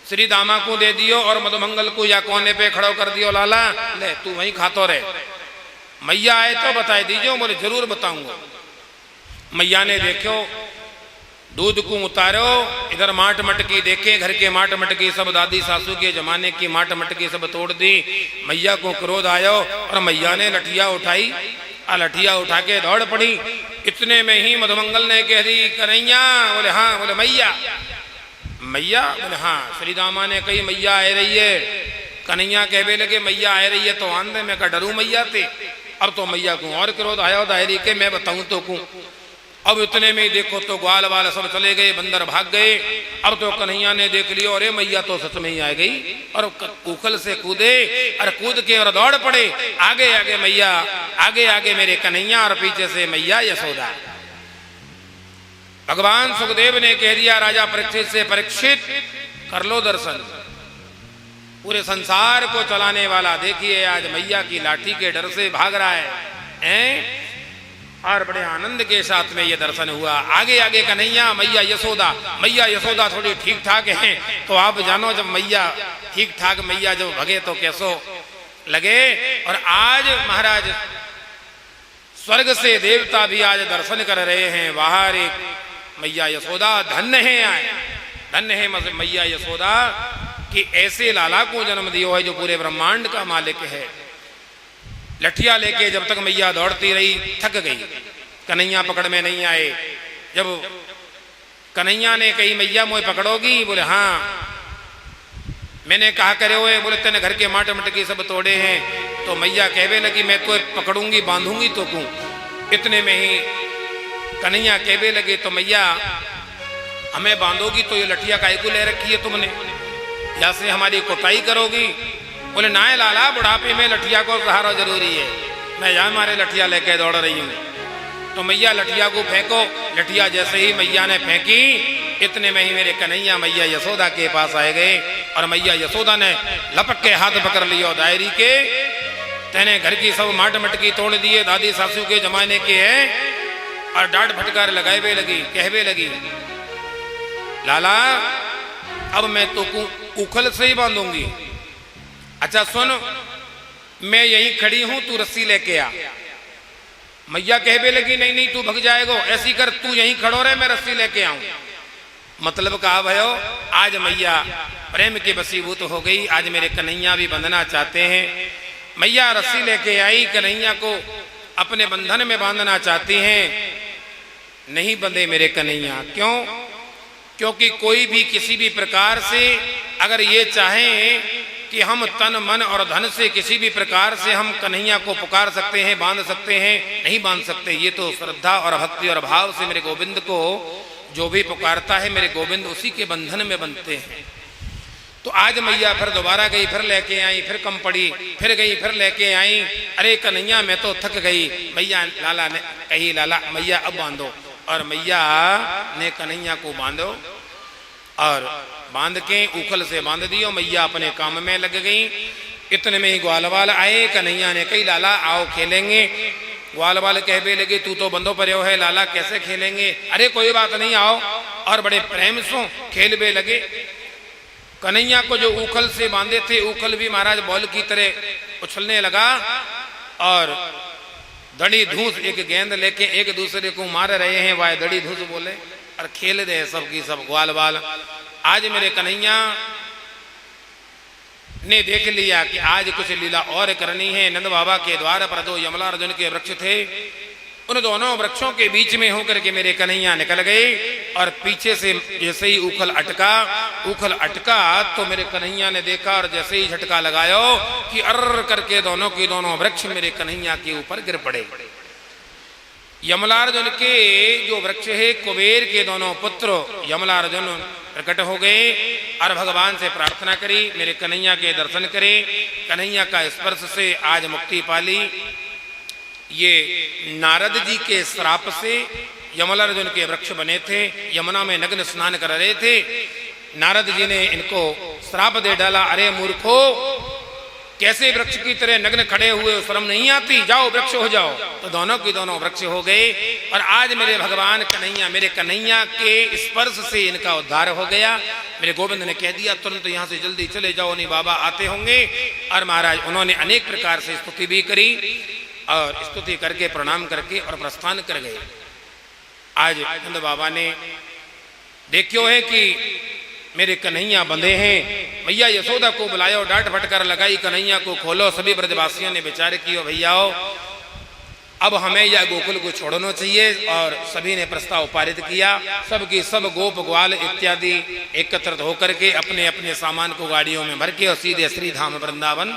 श्री दामा को दे दियो और मधुमंगल को या कोने पे खड़ो कर दियो। लाला ले तू वहीं खातो रहे। मैया आए तो बता दीजिए, बोले जरूर बताऊंगा। मैया ने देखो दूध को उतारो, इधर माट मटकी देखे, घर के माट मटकी सब दादी सासू के जमाने की माट मटकी सब तोड़ दी। मैया को क्रोध आयो और मैया ने लठिया उठाई। लठिया उठा के दौड़ पड़ी। इतने में ही मधुमंगल ने कह दी कन्हैया? बोले हाँ। बोले मैया मैया? बोले हाँ। श्री दामा ने कही मैया आ रही है। कन्हैया कहने लगे मैया आ रही है तो आंदे। मैं कहा डरू मैया थे। अब तो मैया को और क्रोध आया दायरी के मैं बताऊं तो कूं। अब इतने में देखो तो ग्वाल वाल सब चले गए, बंदर भाग गए। अब तो कन्हैया ने देख लिया अरे मैया तो सच में ही आ गई और उखल से कूदे और कूद के और दौड़ पड़े। आगे आगे मैया, आगे आगे मेरे कन्हैया और पीछे से मैया यशोदा। भगवान सुखदेव ने कह दिया राजा परीक्षित से, परीक्षित कर लो दर्शन। पूरे संसार को चलाने वाला देखिए आज मैया की लाठी के डर से भाग रहा है और बड़े आनंद के साथ में ये दर्शन हुआ। आगे आगे कन्हैया, मैया यशोदा। मैया यशोदा थोड़ी ठीक ठाक हैं तो आप जानो जब मैया ठीक ठाक मैया जब भगे तो कैसो लगे। और आज महाराज स्वर्ग से देवता भी आज दर्शन कर रहे हैं। बाहर एक मैया यशोदा धन्य है, आए धन्य है मैया यशोदा कि ऐसे लाला को जन्म दियो है जो पूरे ब्रह्मांड का मालिक है। लठिया लेके जब तक मैया दौड़ती रही थक गई, कन्हैया पकड़ में नहीं आए। जब कन्हैया ने कही मैया मोए पकड़ोगी? बोले हाँ। मैंने कहा करे हुए? बोले तेने घर के माट मटकी सब तोड़े हैं। तो मैया कहवे लगी मैं तो पकड़ूंगी बांधूंगी तो क्यों। इतने में ही कन्हैया कहवे लगे तो मैया हमें बांधोगी तो ये लठिया काहे को ले रखी है तुमने, या से हमारी कुटाई करोगी? बोले ना लाला बुढ़ापे में लठिया को सहारा जरूरी है, मैं यहाँ मारे लठिया लेके दौड़ रही हूँ। तो मैया लठिया को फेंको। लठिया जैसे ही मैया ने फेंकी इतने में ही मेरे कन्हैया मैया यशोदा के पास आए गए और मैया यशोदा ने लपक के हाथ पकड़ लियो दायरी के। तेने घर की सब माट मटकी तोड़ दिए, दादी सासू के जमाने के हैं। और डांट फटकार लगाए लगी, कहवे लगी लाला अब मैं तो उखल से ही बांधूंगी। अच्छा सुन, मैं यहीं खड़ी हूं, तू रस्सी लेके आ। मैया कहवे लगी नहीं नहीं तू भग जाएगा, ऐसी कर तू यहीं खड़ो रहे मैं रस्सी लेके आऊं। मतलब कहा भयो आज मैया प्रेम के वशीभूत हो गई। आज मेरे कन्हैया भी बंधना चाहते हैं। मैया रस्सी लेके आई, कन्हैया को अपने बंधन में बांधना चाहती हैं। नहीं बंधे मेरे कन्हैया। क्यों? क्योंकि कोई भी किसी भी प्रकार से अगर ये चाहें कि हम तन मन और धन से किसी भी प्रकार से हम कन्हैया को पुकार सकते हैं, बांध सकते हैं, नहीं बांध सकते। ये तो श्रद्धा और भक्ति और भाव से मेरे गोविंद को जो भी पुकारता है मेरे गोविंद उसी के बंधन में बनते हैं। तो आज मैया फिर दोबारा गई, फिर लेके आई, फिर कम पड़ी, फिर गई, फिर लेके आई। अरे कन्हैया मैं तो थक गई। मैया लाला ने कही लाला मैया अब बांधो। और मैया ने कन्हैया को बांधो और बांध के उखल से बांध दियो। मैया अपने काम में लग गई। इतने में ही ग्वालवाल आए। कन्हैया ने कही लाला आओ खेलेंगे। ग्वालवाल कहवे लगे तू तो बंधो पर्यो है लाला कैसे खेलेंगे? अरे कोई बात नहीं आओ। और बड़े प्रेम से खेलवे लगे। कन्हैया को जो उखल से बांधे थे उखल भी महाराज बॉल की तरह उछलने लगा और दड़ी धूस एक गेंद लेके एक दूसरे को मार रहे हैं। वाह दड़ी धूस बोले और खेल रहे सबकी सब ग्वाल बाल। आज मेरे कन्हैया ने देख लिया कि आज कुछ लीला और करनी है। नंद बाबा के द्वार पर दो यमलार्जुन के वृक्ष थे। उन दोनों वृक्षों के बीच में होकर के मेरे कन्हैया निकल गए और पीछे से जैसे ही उखल अटका तो मेरे कन्हैया ने देखा और जैसे ही झटका लगायो कि अर्र करके दोनों के दोनों वृक्ष मेरे कन्हैया के ऊपर गिर पड़े। यमलार्जुन के जो वृक्ष है कुबेर के दोनों पुत्र यमलार्जुन प्रकट हो गए और भगवान से प्रार्थना करी मेरे कन्हैया के दर्शन करे। कन्हैया का स्पर्श से आज मुक्ति पाली। ये नारद जी के श्राप से यमलार्जुन के वृक्ष बने थे, यमुना में नग्न स्नान कर रहे थे। नारद जी ने इनको श्राप दे डाला, अरे मूर्खो कैसे वृक्ष की तरह नग्न खड़े हुए, शर्म नहीं आती, जाओ वृक्ष हो जाओ। तो दोनों की दोनों वृक्ष हो गए और आज मेरे भगवान कन्हैया मेरे कन्हैया के स्पर्श से इनका उद्धार हो गया। मेरे गोविंद ने कह दिया तुरंत यहाँ से जल्दी चले जाओ, नहीं बाबा आते होंगे। और महाराज उन्होंने अनेक प्रकार से स्तुति भी करी और स्तुति करके प्रणाम करके और प्रस्थान कर गए। आज नंद बाबा ने देखियो है कि मेरे कन्हैया बंधे हैं। मैया यशोदा को बुलाया, डांट फटकार लगाई, कन्हैया को खोलो। सभी ब्रजवासियों ने विचार किया भैयाओ अब हमें यह गोकुल को छोड़ना चाहिए। और सभी ने प्रस्ताव पारित किया। सबकी सब गोप ग्वाल इत्यादि एकत्रित होकर के अपने अपने सामान को गाड़ियों में भर के और सीधे श्री धाम वृंदावन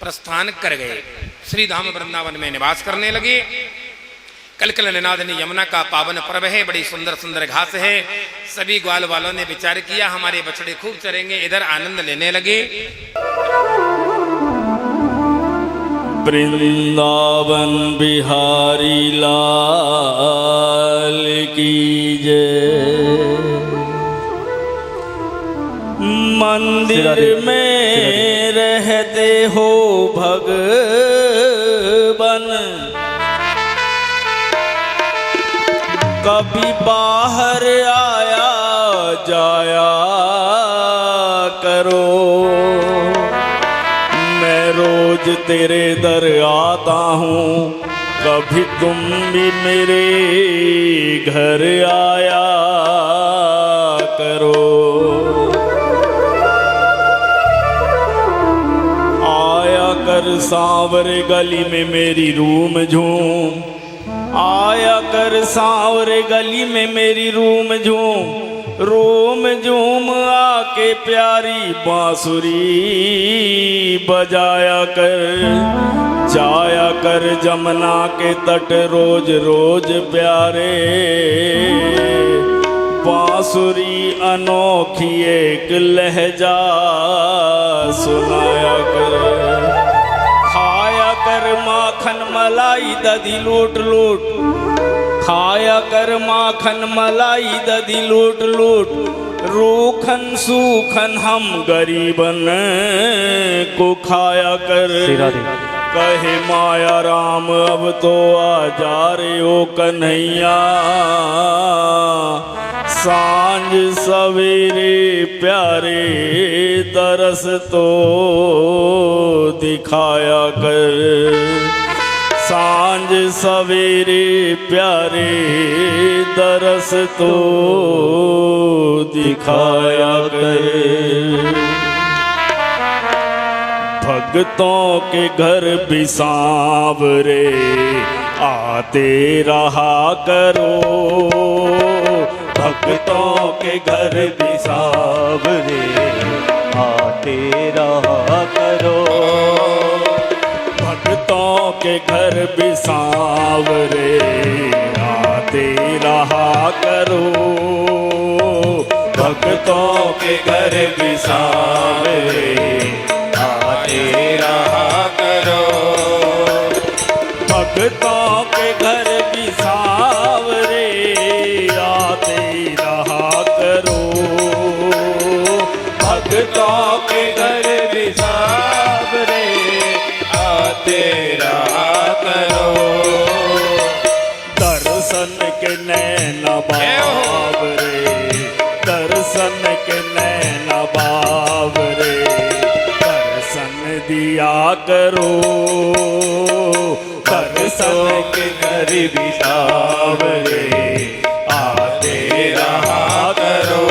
प्रस्थान कर गए। श्री धाम वृंदावन में निवास करने लगे। कलकल निनादनी यमुना का पावन पर्व है। बड़ी सुंदर सुंदर घास है। सभी ग्वाल वालों ने विचार किया हमारे बछड़े खूब चरेंगे, इधर आनंद लेने लगे।
वृंदावन बिहारी लाल की जय। मंदिर में रहते हो भगवन, कभी बाहर आया जाया करो। मैं रोज तेरे दर आता हूँ, कभी तुम भी मेरे घर आया करो। आया कर सांवरे गली में मेरी रूम झूम, आया कर सांवरे गली में मेरी रूम झूम आके प्यारी बांसुरी बजाया कर। जाया कर जमुना के तट रोज रोज प्यारे, बांसुरी अनोखी एक लहजा सुनाया कर। खाया कर माखन मलाई दधी लूट लूट, खाया कर माखन मलाई दधी लूट लूट। रूखन सूखन हम गरीबन को खाया कर। कहे माया राम अब तो आ जा रे ओ कन्हैया, सांझ सवेरे प्यारे तरस तो दिखाया कर। सांझ सवेरे प्यारे तरस तो दिखाया कर। भक्तों के घर भी सांवरे आते रहा करो, भक्तों के घर भी सांवरे आते रहा करो। भक्तों के घर भी सांवरे आते रहा करो, भक्तों के घर भी सांवरे आते रहा करो। भक्तों के घर भी सांवरे आते रहा करो, भक्तों के घर भी सांवरे आते रहा करो। दर्शन के नैना बावरे, दर्शन के नैना बावरे, दर्शन दिया करो। दर्शन के घर भी सांवरे आते रहा करो,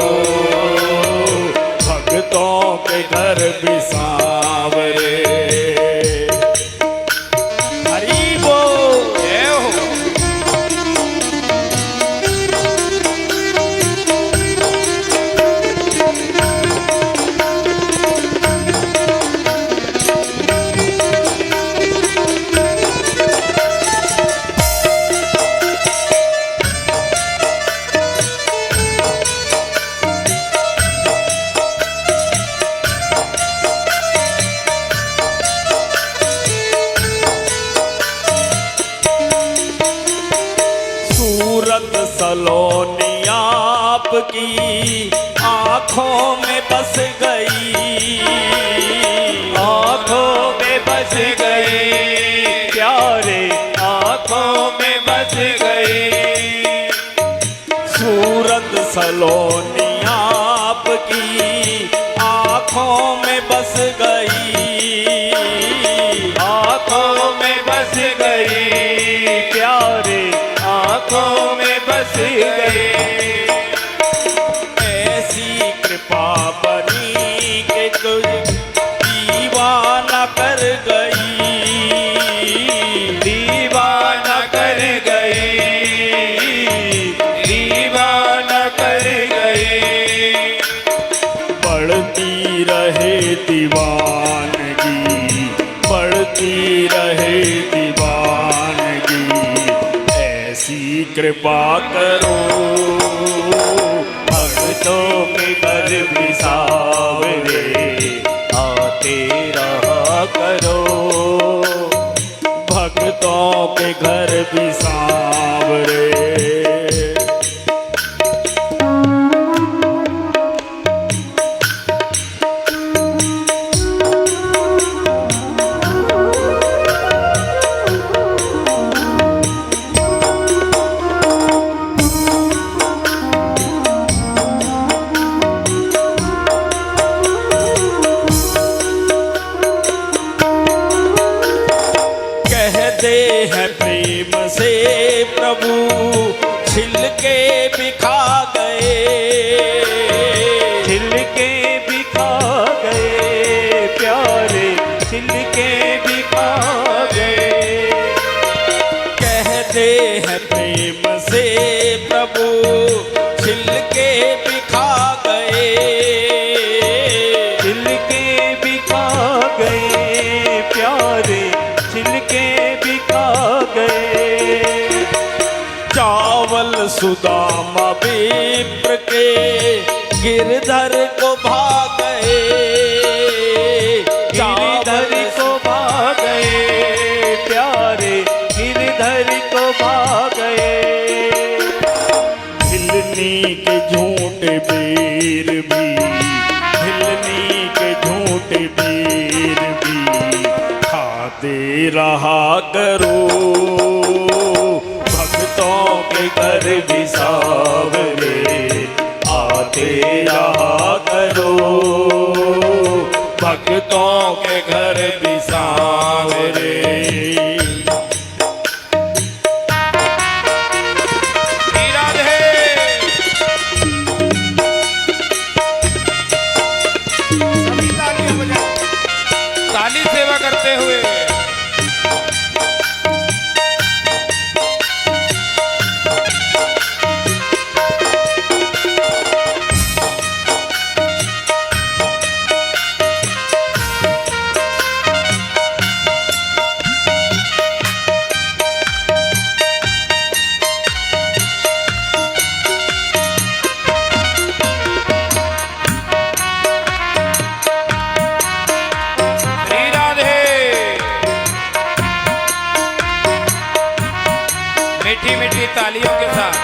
भक्तों के घर भी सांवरे। हरि बोल। सूरत सलोनी आपकी आँखों में बस गई, आँखों में बस गई, प्यारे आँखों में बस गई। सूरत सलोनी आपकी आँखों में बस गई, आँखों में बस गई, प्यारे आँखों में बस गई। ऐसी कृपा बनी कि तुझ दीवाना कर गई, दीवाना रहे दीवानगी, बढ़ती रहे दीवानगी, ऐसी कृपा करो भक्तों के घर भी सावरे आते रहा करो, भक्तों के घर भी सांवरे। कहते हैं प्रेम से प्रभु छिलके बिखा गए,
छिलके बिखा गए प्यारे, छिलके बिखा गए।
कहते हैं प्रेम से प्रभु छिलके बिखा गए,
छिलके बिखा गए प्यारे, छिलके बिखा गए।
चावल सुदामा विप्र के गिरधर को भाग गए,
गिरधर को भाग गए प्यारे, गिरधर को भाग गए।
हिलनी के झूठे वीर भी, हिलनी के झूठे वीर भी खाते रहा करो, भक्तों के घर भी सावरे आते रहा करो, भक्तों के घर भी सांवरे।
ताली सेवा करते हुए मीठी मीठी तालियों के साथ।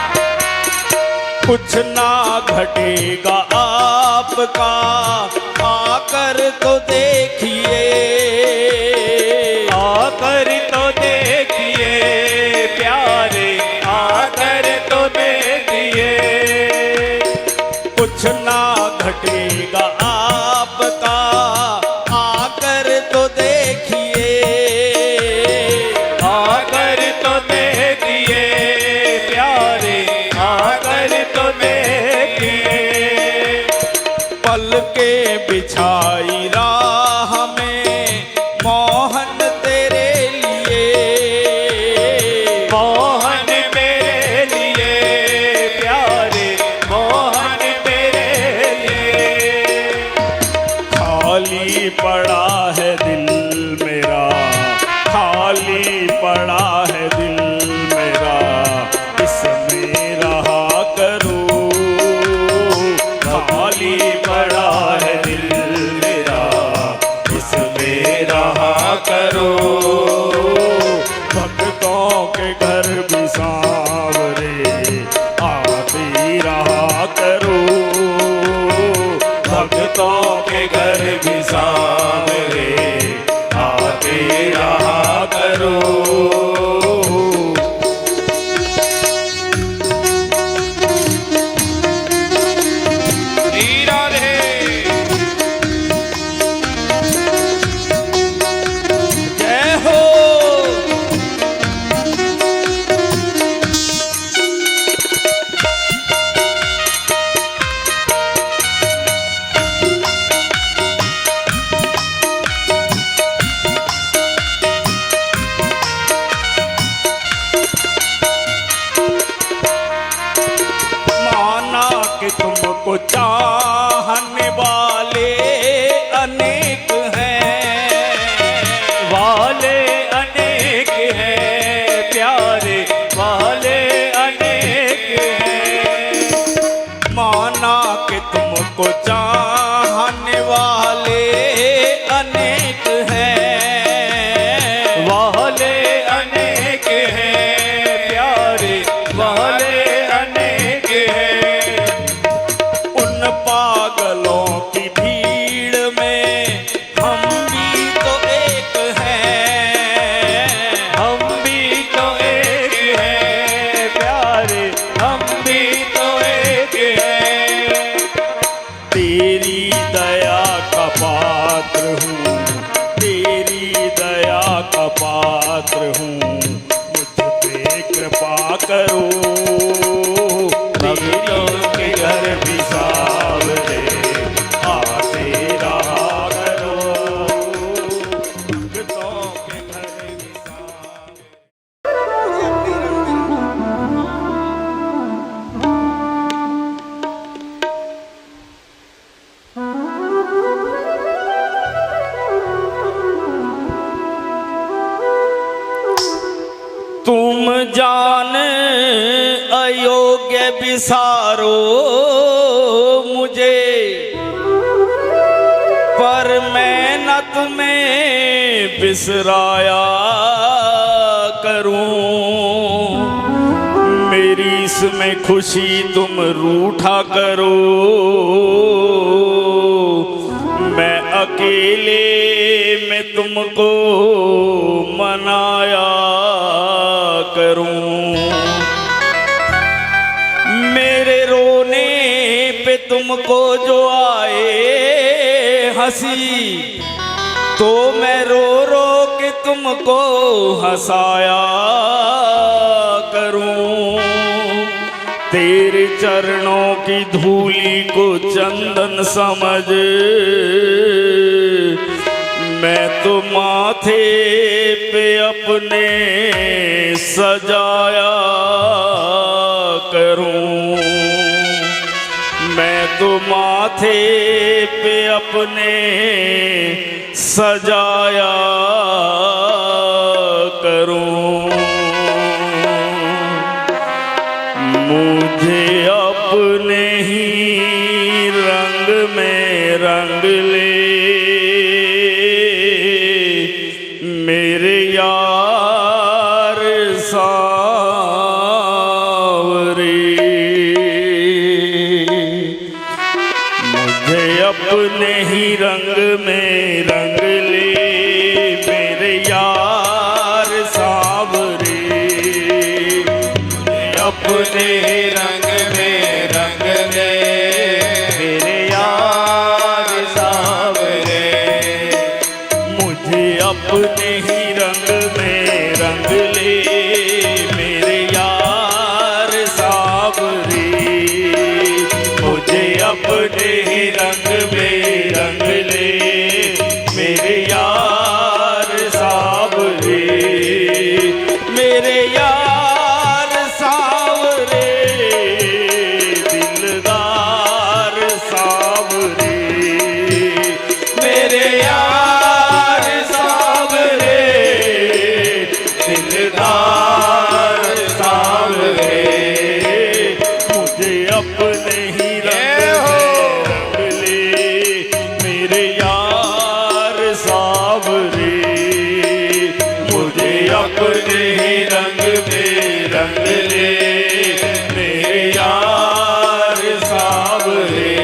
कुछ ना घटेगा आपका आकर तो देखिए,
आकर तो देखिए प्यारे, आकर तो देखिए।
कुछ ना घटेगा आपका आकर तो देखिए,
आकर तो देखिए प्यारे, आकर तो देखिए।
पल के बिछाई राह में मोहन तेरे लिए,
मोहन मेरे लिए प्यारे, मोहन मेरे लिए।
खाली पड़ा है दिल मेरा, खाली पड़ा है दिल मेरा, इसमें रहा करो, खाली पड़ा है दिल मेरा, इसमें रहा करो, भक्तों के घर भी सांवरे आते रहा करो, भक्तों के घर भी सांवरे आते रहा करो।
राधे
जय हो। करो,
भक्तों के घर भी सावरे आते रहा करो।
भक्तों के घर भी सावरे। तुम जान अयोग्य बिसारो मुझे, पर मैं न तुम्हें बिसराया करूं। मेरी इसमें खुशी तुम रूठा करो, मैं अकेले में तुमको मनाया करूं। मेरे रोने पे तुमको जो आए हंसी, तो मैं रो रो के तुमको हंसाया करूं। तेरे चरणों की धूली को चंदन समझ मैं तो माथे पे अपने सजाया करूं। मैं तो माथे पे अपने सजाया करूं। मुझे अपने ही रंग में रंग ले मेरे यार सावरे। मुझे अपने ही रंग में रंग ले मेरे यार सावरे। मुझे
अपने रंग में रंग ले मेरे यार सावरे।
मुझे अपने ही रंग में रंग ले मेरे यार सावरे।
मुझे अपने ही रंग में रंग ले मेरे यार सावरे।
मेरे यार सावरे दिलदार सावरे।
मेरे यार सावरे दिलदार सावरे।
मुझे अपने ही रंग में रंग ले मेरे यार सावरे।
मुझे अपने ही रंग में रंग ले मेरे यार सावरे।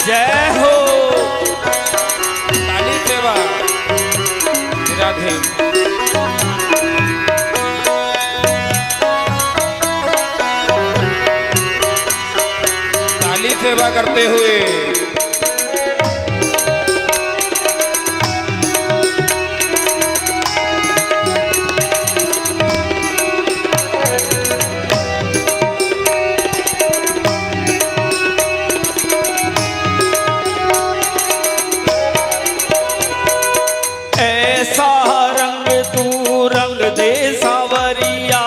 जय हो
ताली सेवा राधे। ताली सेवा करते हुए
ऐसा रंग तू रंग दे सावरिया,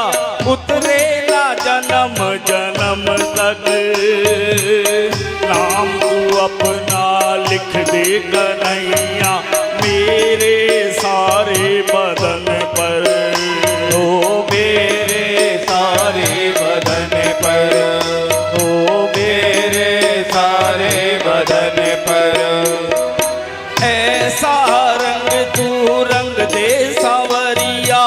उतरे ना जन्म जन्म तक। नाम तू अपना लिख दे कन्हैया मेरे सारे बदन पर।
ओ मेरे सारे बदन पर। ओ मेरे सारे बदन पर।
ऐसा रंग तू रंग दे सावरिया,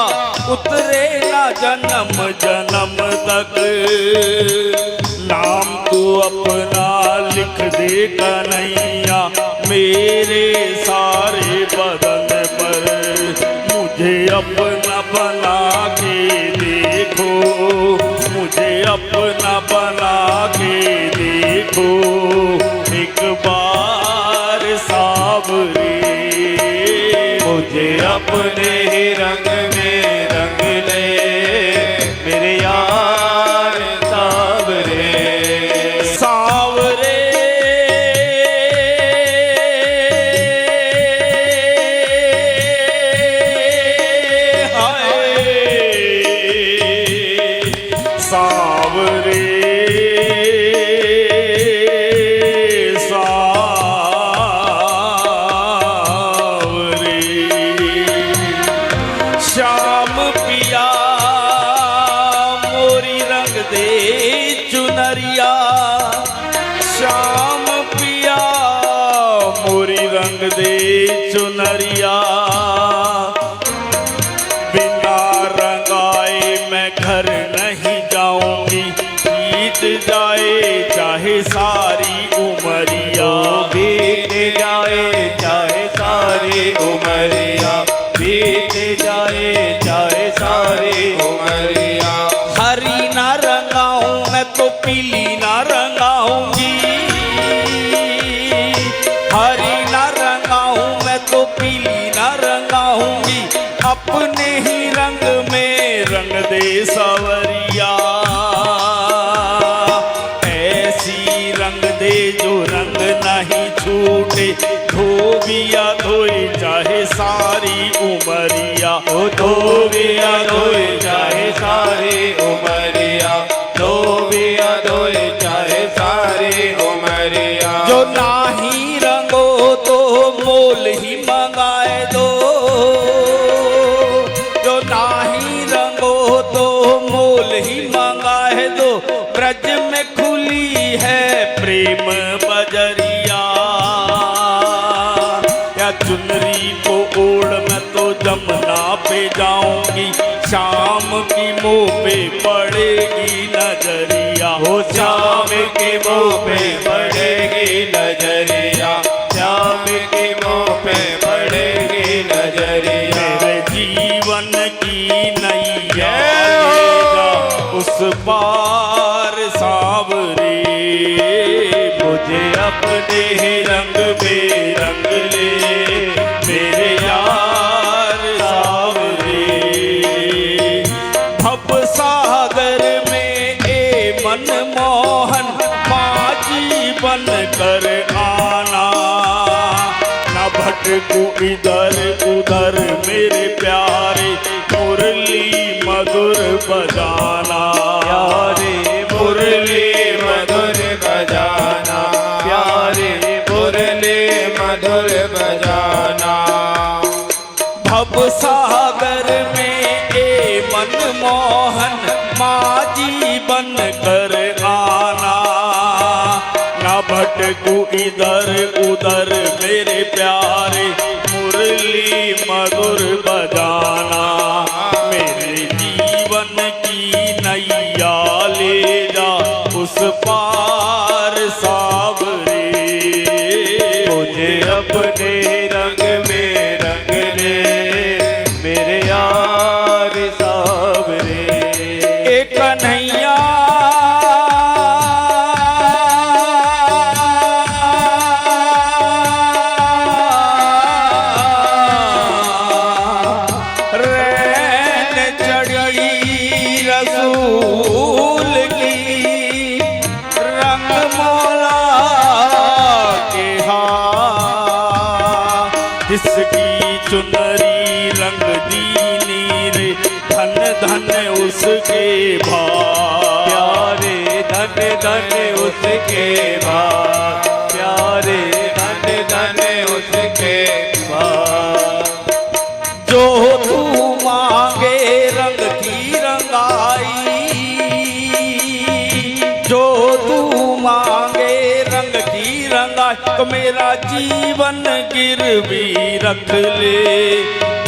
उतरे ना जन्म जन्म तक। नाम तू अपना लिख दे कन्हैया मेरे सारे बदन पर। मुझे अपना बना के देखो, मुझे अपना बना के देखो एक बार सावरे। सावरे सावरे श्याम पिया मोरी रंग दे चुनरिया श्याम पिया मोरी रंग दे चुनरिया बिना रंगाए मैं घर नहीं जाऊंगी बीत जाए चाहे सारी उमरिया
बीत जाए चाहे सारी उमरिया बीत जाए चाहे सारी उमरिया
हरी ना रंगाऊं मैं तो पीली ना रंगाऊंगी हरी ना रंगाऊं मैं तो पीली ना रंगाऊंगी अपने ही रंग में रंग दे सवरिया ऐसी रंग दे जो रंग नहीं छूटे धोबिया धोए चाहे सारी उमरिया
ओ धोबिया धोए चाहे सारी उमरिया धोबिया धोए चाहे सारी उमरिया
जो नाही रंगो तो मोल ही मंगाए दो जो नाही रंगो तो मोल ही मंगाए दो ब्रज में खुली है प्रेम बजरिया या चुनरी को ओढ़ मैं तो जमुना पे जाऊंगी शाम की मुंह पे पड़ेगी नजरिया
हो श्याम के मुंह पे पड़ेगी नजरिया श्याम के मुंह पे पड़ेगी नजरिया
मेरे जीवन की नैया लेगा उस पार सावरे
मुझे अपने ही रंग में रंग ले
मेरे यार सावरे भव सागर में ए मनमोहन माझी बन कर आना न भटकू इधर उधर मेरे प्यारे मुरली मधुर बजाना
प्यारे मुरली मधुर बजाना प्यारे मुरली मधुर बजाना
भव सागर में ए मनमोहन माझी बन कर आना न भटकू इधर उधर मेरे प्यारे मुरली मधुर बजाना मेरे जीवन की नैया ले जा उस पार सावरे
मुझे अपने रंग में रंग ले मेरे यार सावरे
एक कन्हैया रैन चढ़ी रसूल की रंग मौला के हाथ जिसकी चुनरी रंग दीनी रे धन धन उसके भाग
प्यारे धन धन उसके बाद प्यारे धन धन उसके बाद
जो तू मांगे रंग की रंगाई जो तू मांगे रंग की रंगाई तो मेरा जीवन गिरवी रख ले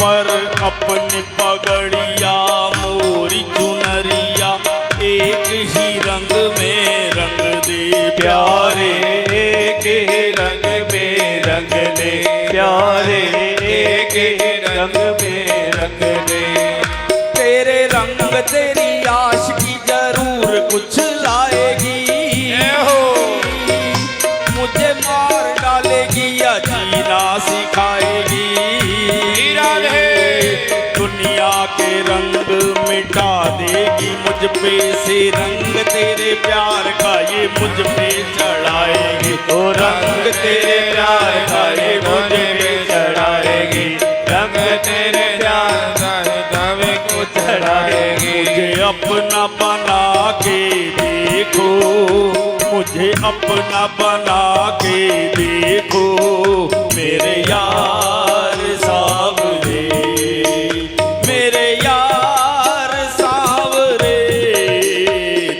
पर अपनी पगड़िया मोरी चुनरिया एक ही रंग में रंग दे
प्यारे एक ही रंग में रंग ले प्यारे एक ही रंग में रंग ले
तेरे रंग तेरी आशिकी जरूर कुछ लाएगी मुझे मार डालेगी या जीना सिखाएगी दुनिया के रंग मिटा देगी मुझ पे से रंग तेरे प्यार का ये मुझ पे चढ़ाएगी
ओ रंग तेरे प्यार का ये मुझ पे चढ़ाएगी रंग तेरे प्यार का ये को चढ़ाएगी
मुझे अपना बना के देखो, मुझे अपना बना के देखो, मेरे यार सावरे, मेरे यार सावरे,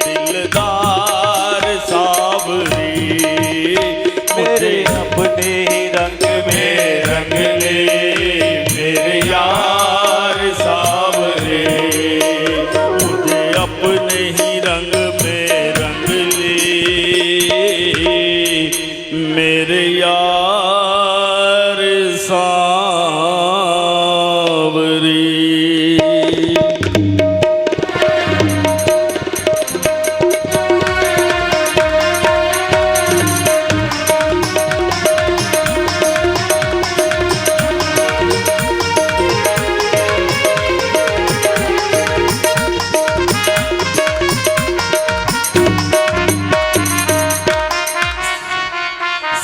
दिलदार सावरे,
मेरे अपने रंग में रंग ले,
मेरे यार सावरे, मुझे अपने ही रंग में रंग ले, मेरे यार सावरे।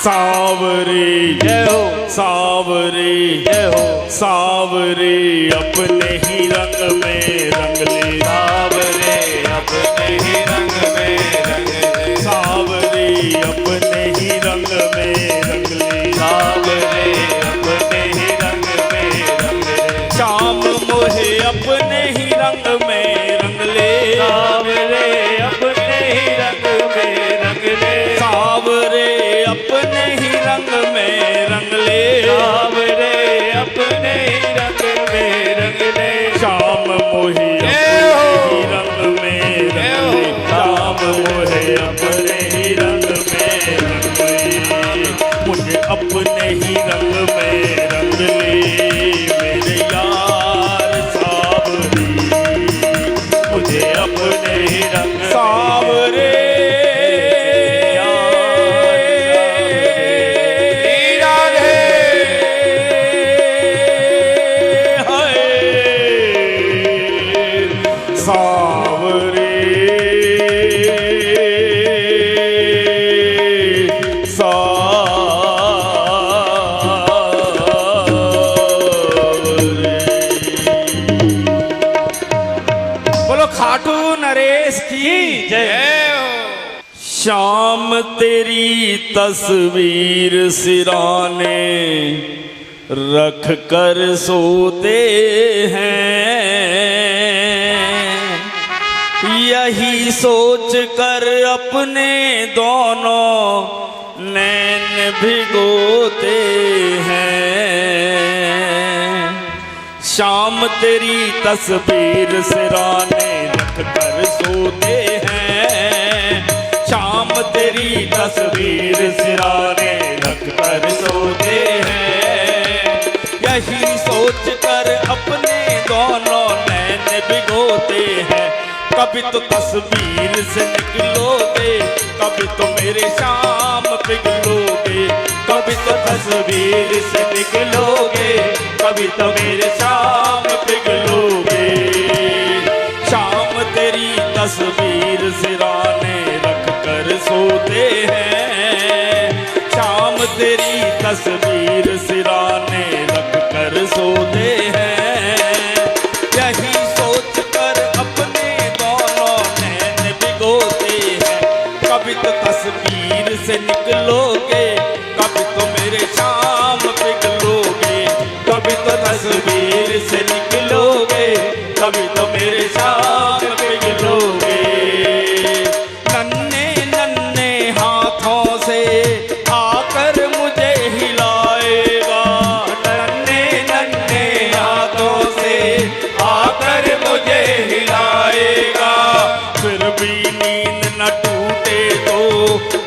सावरे
जय हो,
सावरे
जय हो,
सावरे अपने ही रंग में रंग ले,
सावरे अपने ही रंग में रंग ले,
सावरे अपने ही रंग में रंग ले,
सावरे अपने ही रंग में रंग ले,
शाम मोहे अपने ही रंग में रंग ले,
सावरे अपने ही रंग में रंग ले,
सावरे अपने ही रंग में रंग ले,
सावरे अपने ही रंग में रंग ले,
शाम मोहे अपने ही रंग में रंग ले, शाम मोहे अपने ही रंग में रंग ले, मुझे अपने ही रंग में रंग ले, मेरे यार सावरे, मुझे अपने ही रंग सावरे, सावरे सावरे। बोलो खाटू नरेश की
जय हो।
शाम तेरी तस्वीर सिराने रख कर सोते हैं, यही सोच कर अपने दोनों नैन भिगोते हैं। शाम तेरी तस्वीर सिराने रख कर सोते हैं, शाम तेरी तस्वीर सिराने रख कर सोते हैं, यही सोच कर अपने दोनों नैन भिगोते हैं। कभी तो तस्वीर से निकलोगे, कभी तो मेरे शाम पिघलोगे, कभी तो तस्वीर से निकलोगे, कभी तो मेरे शाम पिघलोगे। शाम तेरी तस्वीर सिराने रख कर सोते हैं, शाम तेरी तस्वीर सिराने रख कर सोते हैं, यही सोच कर अपने दोनों नैन भिगोते हैं। कभी तो तस्वीर से निकलोगे, कभी तो मेरे शाम पिघलोगे, कभी तो तस्वीर से निकलोगे, कभी तो मेरे शाम पिघलोगे। नन्हे नन्हे हाथों से आकर मुझे हिलाएगा, नन्हे नन्हे हाथों से आकर मुझे हिलाएगा, फिर भी नींद न टूटे तो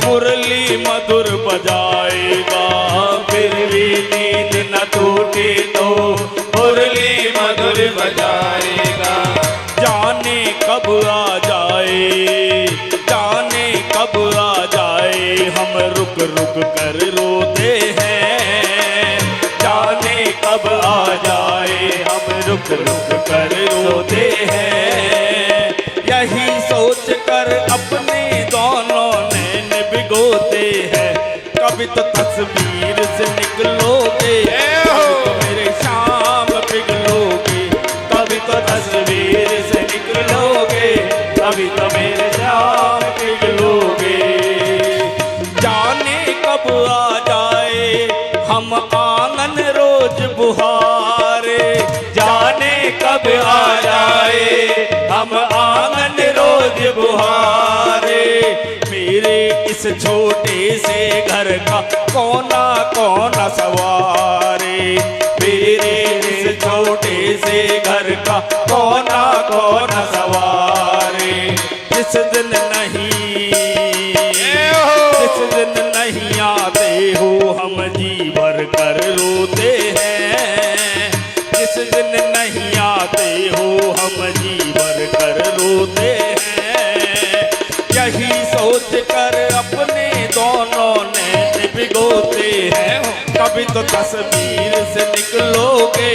मुरली मधुर बजाएगा, फिर भी नींद न टूटे तो मुरली मधुर बजाएगा। जाने कब आ जाए, जाने कब आ जाए, हम रुक रुक कर रोते हैं, जाने कब आ जाए, हम रुक रुक कर रोते हैं, यही सोच कर अपने दोनों नैन भिगोते हैं। कभी तो तस्वीर से निकलोगे, कभी तो मेरे शाम पिघलोगे, कभी तो तस्वीर से निकलोगे,
तो मेरे श्याम पिघलोगे।
जाने कब आ जाए हम आंगन रोज बुहारे,
जाने कब आ जाए हम आंगन रोज बुहारे।
मेरे इस छोटे से घर का कोना कोना सवारे,
मेरे इस छोटे से घर का कोना कोना सवारे।
जिस दिन नहीं आते हो हम जी भर कर रोते हैं, जिस दिन नहीं आते हो हम जी भर कर रोते हैं। यही सोच कर अपने दोनों नैन भिगोते हैं। कभी तो तस्वीर से निकलोगे,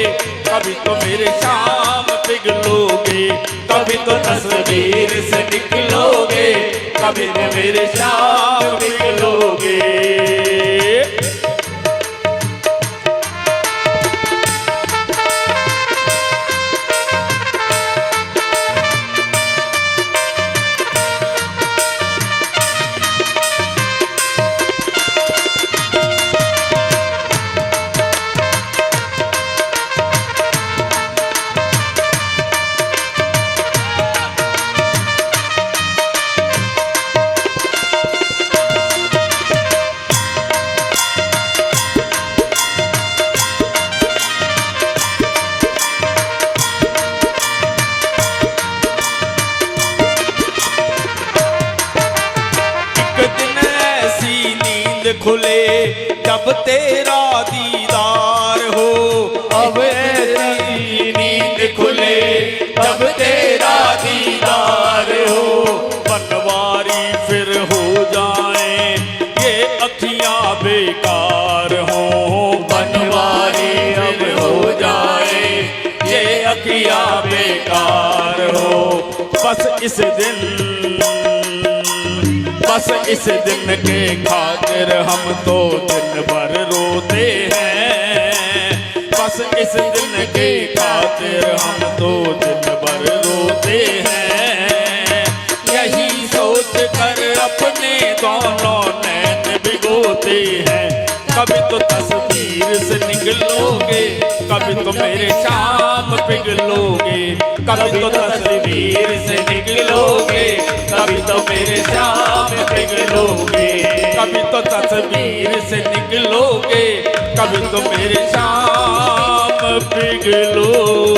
कभी तो मेरे शाम पिघलोगे,
कभी तो तस्वीर से निकलोगे, कभी तो मेरे शाम पिघलोगे।
खुले जब तेरा दीदार हो,
अब ऐसी नींद खुले जब तेरा दीदार हो।
बनवारी फिर हो जाए ये अखियां बेकार हो,
बनवारी अब हो जाए ये अखियां बेकार हो।
बस इस दिन के खातिर हम तो दिन भर रोते हैं। बस इस दिन के खातिर हम तो दिन भर रोते हैं। यही सोच कर अपने दोनों नैन भिगोते हैं। कभी तो तस्वीर से निकलोगे, कभी तो मेरे शाम पिघलोगे, कभी तो तस्वीर से निकलोगे,
कभी तो मेरे शाम पिघलोगे।
कभी तो तस्वीर से निकलोगे, कभी तो मेरे शाम पिघलोगे।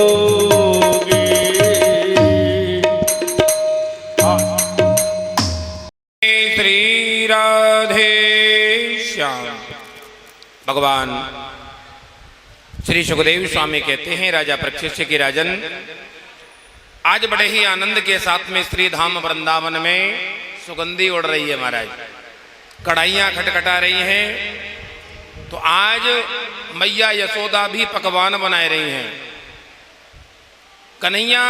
श्री राधे श्याम। भगवान श्री सुखदेव स्वामी कहते हैं, राजा परीक्षित की राजन, आज बड़े ही आनंद के साथ में श्री धाम वृंदावन में सुगंधी उड़ रही है महाराज, कढ़ाइयाँ खटखटा रही हैं। तो आज मैया यशोदा भी पकवान बनाए रही हैं। कन्हैया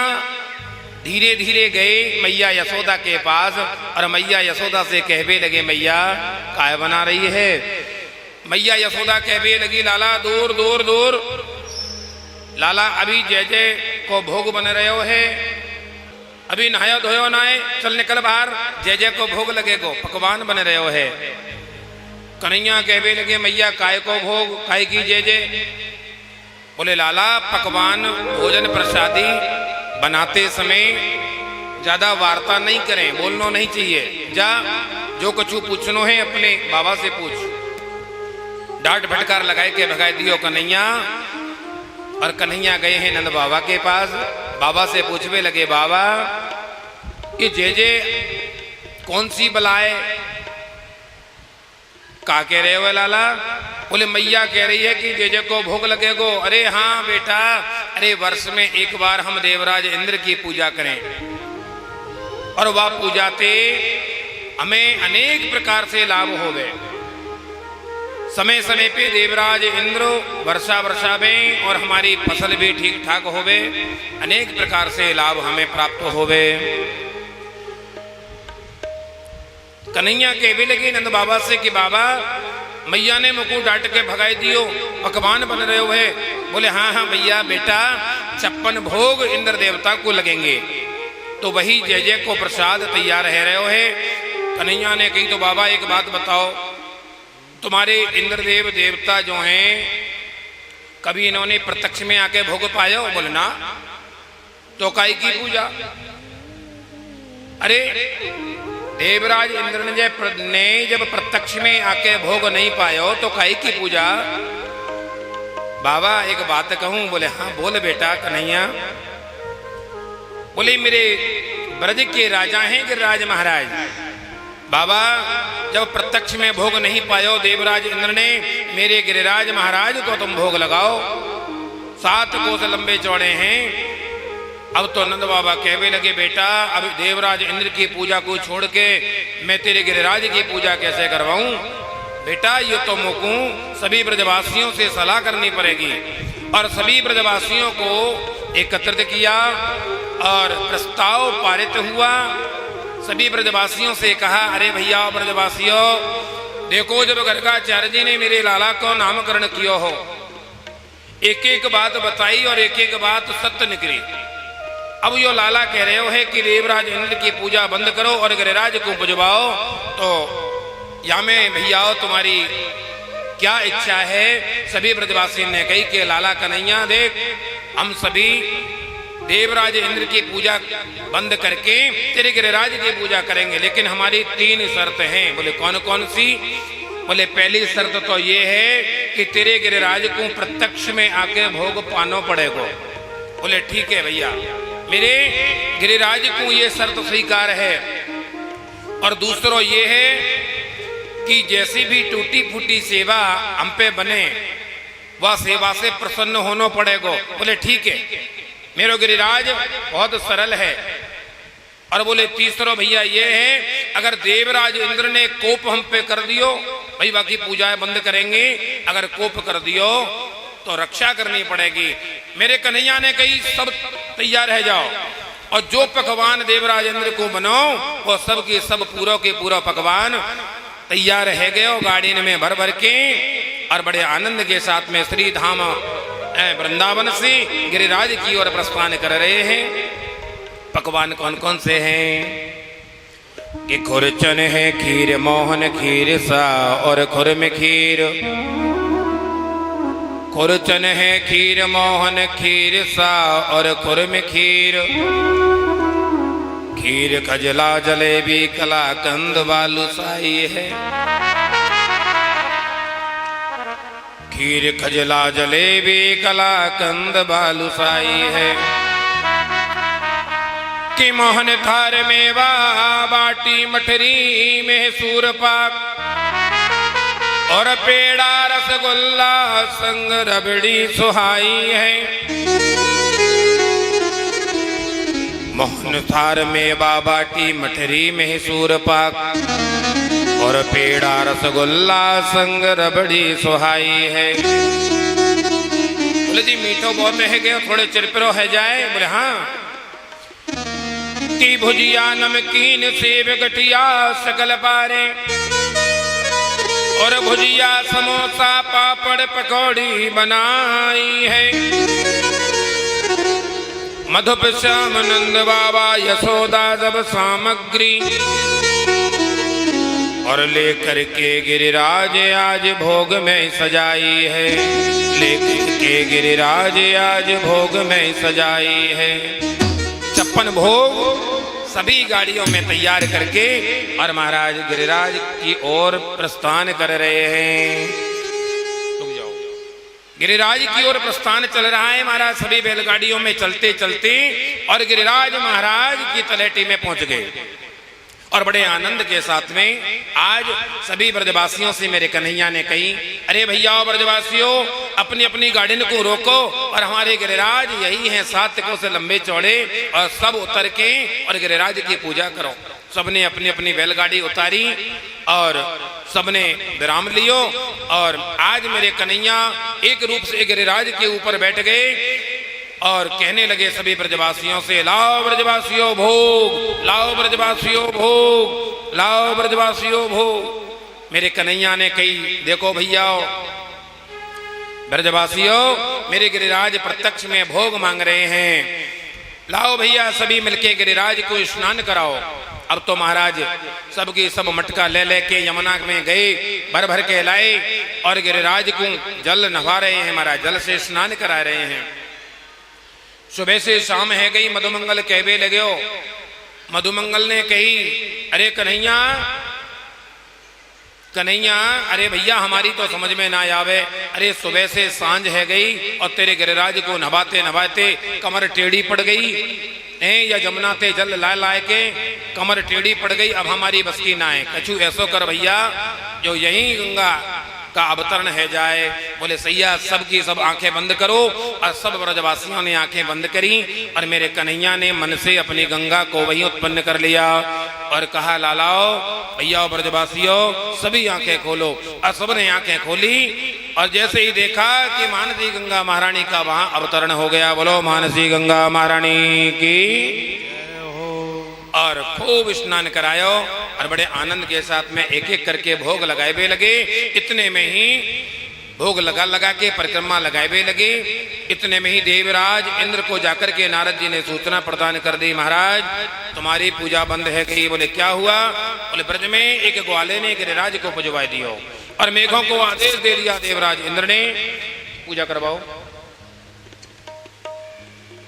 धीरे धीरे गए मैया यशोदा के पास और मैया यशोदा से कहवे लगे, मैया काय बना रही है? मैया यशोदा कहवे लगी, लाला दूर दूर दूर, लाला अभी जय जय को भोग बन रहे हो है, अभी नहायो धोयो नाए, चल निकल बाहर, जय जय को भोग लगेगो, पकवान बन रहे हो है। कन्हैया कहवे लगे, मैया काय को भोग, काय की जय जय? बोले लाला पकवान भोजन प्रसादी बनाते समय ज्यादा वार्ता नहीं करें, बोलना नहीं चाहिए। जा जो कछु पूछनो है अपने बाबा से पूछ। डांट फटकार लगाए के भगाए दियो कन्हैया। और कन्हैया गए हैं नंद बाबा के पास, बाबा से पूछवे लगे, बाबा ये जय जय कौन सी बलाए? का कह रहे हो लाला? बोले मैया कह रही है कि जय जय को भोग लगेगो। अरे हाँ बेटा, अरे वर्ष में एक बार हम देवराज इंद्र की पूजा करें और वह पूजाते हमें अनेक प्रकार से लाभ होवे। समय समय पे देवराज इंद्र वर्षा वर्षावें और हमारी फसल भी ठीक ठाक होवे, अनेक प्रकार से लाभ हमें प्राप्त होवे। कन्हैया कहने लगे नंद बाबा से कि बाबा मैया ने मुझको डांट के भगाई दियो, पकवान बन रहे हुए। बोले हाँ हाँ भैया बेटा, 56 भोग इंद्र देवता को लगेंगे। तो वही जय जय को प्रसाद तैयार है रहे हो है। कन्हैया ने कही तो बाबा एक बात बताओ, तुम्हारे इंद्रदेव देवता जो हैं कभी इन्होंने प्रत्यक्ष में आके भोग पाया हो? बोले ना। तो काई की पूजा? अरे देवराज इंद्र ने जब प्रत्यक्ष में आके भोग नहीं पायो तो काई की पूजा? बाबा एक बात कहूं? बोले हाँ बोल बेटा कन्हैया। बोले मेरे ब्रज के राजा हैं गिरिराज महाराज। बाबा जब प्रत्यक्ष में भोग नहीं पायो देवराज इंद्र ने, मेरे गिरिराज महाराज को तुम भोग लगाओ। 7 कोस लंबे चौड़े हैं। अब तो नंद बाबा कहने लगे बेटा अब देवराज इंद्र की पूजा को छोड़ के मैं तेरे गिरिराज की पूजा कैसे करवाऊं? बेटा ये तो मुकू सभी ब्रजवासियों से सलाह करनी पड़ेगी। और सभी ब्रजवासियों को एकत्रित किया और प्रस्ताव पारित हुआ। सभी ब्रजवासियों से कहा अरे भैया ब्रजवासियों देखो, जब गर्गाचार्य जी ने मेरे लाला को नामकरण किया हो, एक एक बात बताई और एक एक बात सत्य निकली। अब यो लाला कह रहे हो है कि देवराज इंद्र की पूजा बंद करो और गिरिराज को पुजवाओ। तो या में भैया तुम्हारी क्या इच्छा है? सभी ब्रजवासी ने कही कि लाला कन्हैया देख, हम सभी देवराज इंद्र की पूजा बंद करके तेरे गिरिराज की पूजा करेंगे, लेकिन हमारी 3 शर्त हैं। बोले कौन कौन सी? बोले पहली शर्त तो ये है कि तेरे गिरिराज को प्रत्यक्ष में आके भोग पानो पड़ेगा। बोले ठीक है भैया, मेरे गिरिराज को ये शर्त स्वीकार है। और दूसरा ये है कि जैसी भी टूटी फूटी सेवा हम पे बने वह सेवा से प्रसन्न होना पड़ेगा। बोले ठीक है, मेरा गिरिराज बहुत सरल है। और बोले तीसरा भैया ये है अगर देवराज इंद्र ने कोप हम पे कर दियो, भाई बाकी पूजाएं बंद करेंगे, अगर कोप कर दियो तो रक्षा करनी पड़ेगी। मेरे कन्हैया ने कही सब तैयार रह जाओ और जो पकवान देवराज इंद्र को बनाओ वो सब के सब पूरा के पूरा पकवान तैयार रह गए गाड़ी में भर भर के। और बड़े आनंद के साथ में श्री धाम वृंदावन से गिरिराज की ओर प्रस्थान कर रहे हैं। पकवान कौन कौन से हैं? कि खुरचन है खीर मोहन खीर सा और खुर में खीर। खुरचन है खीर मोहन खीर सा और खुर में खीर। खीर खजला जलेबी कलाकंद बालूशाही है। खीर खजला जलेबी कलाकंद बालूशाही है। कि मोहन थार मेवा बाटी मठरी में सूर पाक और पेड़ा रसगुल्ला संग रबड़ी सुहाई है। मोहन थार मेवा बाटी मठरी में सूर पाक और पेड़ा रसगुल्ला संग रबड़ी सुहाई है। बोले जी मीठो बहुत रह गए, थोड़े चिरपिरो है जाए? बोले हाँ। की भुजिया नमकीन सेब गठिया सकल पारे और भुजिया समोसा पापड़ पकौड़ी बनाई है। मधुप श्याम नंद बाबा यशोदा जब सामग्री और लेकर के गिरिराज आज भोग में सजाई है। लेकर के गिरिराज आज भोग में सजाई है। 56 भोग सभी गाड़ियों में तैयार करके और महाराज गिरिराज की ओर प्रस्थान कर रहे हैं। रुक जाओ। गिरिराज की ओर प्रस्थान चल रहा है महाराज, सभी बैलगाड़ियों में चलते चलते और गिरिराज महाराज की तलहटी में पहुंच गए। और बड़े आनंद के साथ में आज सभी ब्रजवासियों से मेरे कन्हैया ने कही, अरे भैया ब्रजवासियों अपनी अपनी गाड़ी को रोको और हमारे गिरिराज यही हैं 7 कोस से लंबे चौड़े, और सब उतर के और गिरिराज की पूजा करो। सबने अपनी अपनी बैलगाड़ी उतारी और सबने विराम लियो और आज मेरे कन्हैया एक रूप से गिरिराज के ऊपर बैठ गए और कहने लगे सभी ब्रजवासियों से, लाओ ब्रजवासियों भोग, लाओ ब्रजवासियों भोग, लाओ ब्रजवासियों भोग। मेरे कन्हैया ने कही, देखो भैया ब्रजवासियों मेरे गिरिराज प्रत्यक्ष में भोग मांग रहे हैं, लाओ भैया सभी मिलके गिरिराज को स्नान कराओ। अब तो महाराज सबकी सब मटका ले लेके यमुना में गए, भर भर के लाए और गिरिराज को जल नहा रहे हैं महाराज, जल से स्नान करा रहे हैं। सुबह से शाम है गई, मधुमंगल कहवे लगे हो। मधुमंगल ने कही, अरे कन्हैया कन्हैया, अरे भैया हमारी तो समझ में ना आवे, अरे सुबह से सांझ है गई और तेरे गिरिराज को नभाते नभाते कमर टेढ़ी पड़ गई है, या जमुना ते जल ला लाए के कमर टेढ़ी पड़ गई, अब हमारी बस की ना है। कछु ऐसो कर भैया जो यही गंगा का अवतरण है जाए। बोले सैया सबकी सब आंखें बंद करो, और सब ब्रजवासियों ने आंखें बंद करी और मेरे कन्हैया ने मन से अपनी गंगा को वही उत्पन्न कर लिया और कहा लालाओ भैया ब्रजवासियों सभी आंखें खोलो। और सबने आंखें खोली और जैसे ही देखा कि मानसी गंगा महारानी का वहां अवतरण हो गया। बोलो मानसी गंगा महारानी की। और खूब स्नान करायो और बड़े आनंद के साथ में एक एक करके भोग लगाए भी लगे। इतने में ही भोग लगा लगा के परिक्रमा लगाए भी लगे। इतने में ही देवराज इंद्र को जाकर के नारद जी ने सूचना प्रदान कर दी, महाराज तुम्हारी पूजा बंद है गई। बोले क्या हुआ? बोले ब्रज में एक ग्वाले ने गिरिराज को पुजवा दियो और मेघों को आदेश दे दिया देवराज इंद्र ने, पूजा करवाओ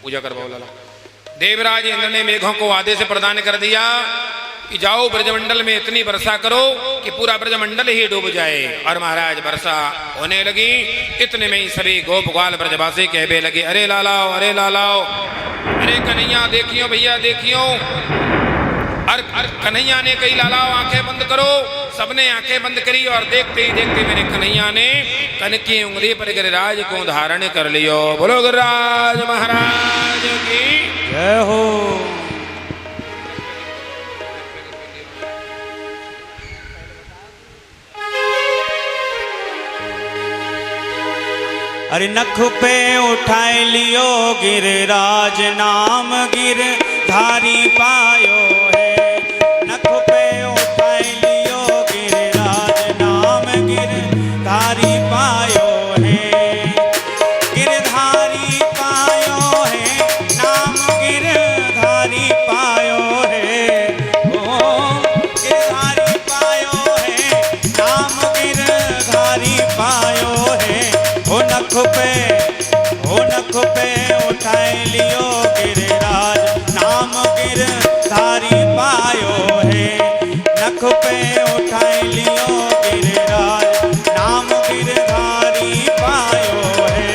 पूजा करवाओ लाला। देवराज इंद्र ने मेघों को आदेश प्रदान कर दिया कि जाओ ब्रजमंडल में इतनी वर्षा करो कि पूरा ब्रजमंडल ही डूब जाए। और महाराज वर्षा होने लगी। इतने में ही सभी गोप ग्वाल ब्रजवासी कहने लगे, अरे लालाओ अरे लालाओ, अरे कन्हैया देखियो भैया देखियो। और कन्हैया ने कही लालाओ आंखें बंद करो। सबने आंखें बंद करी और देखते ही देखते मेरे कन्हैया ने कन की उंगली पर गिरिराज को धारण कर लियो। बोलो गिरिराज महाराज की
जय हो। अरे नख पे उठाए लियो गिरिराज नाम गिर धारी पायो है। नख पे उठाए लियो गिरिराज नाम गिर धारी पायो है। गिरधारी पायो है नाम गिरधारी पायो है। ओ गिरधारी पायो है नाम गिरधारी पायो है। ओ नख पे उठाए लियो गिरिराज नाम गिरधारी पायो है। नख पे उठाए लियो गिरिराज नाम गिरधारी पायो है।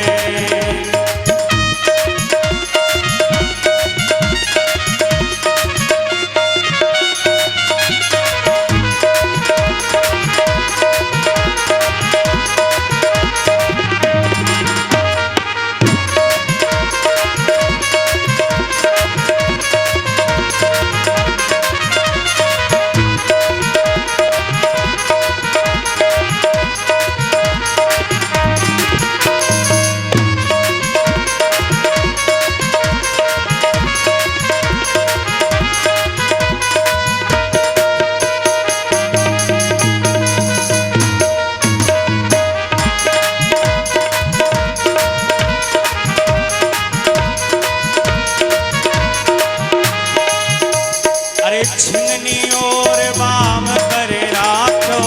छिंगनी और बाम कर राख्यो,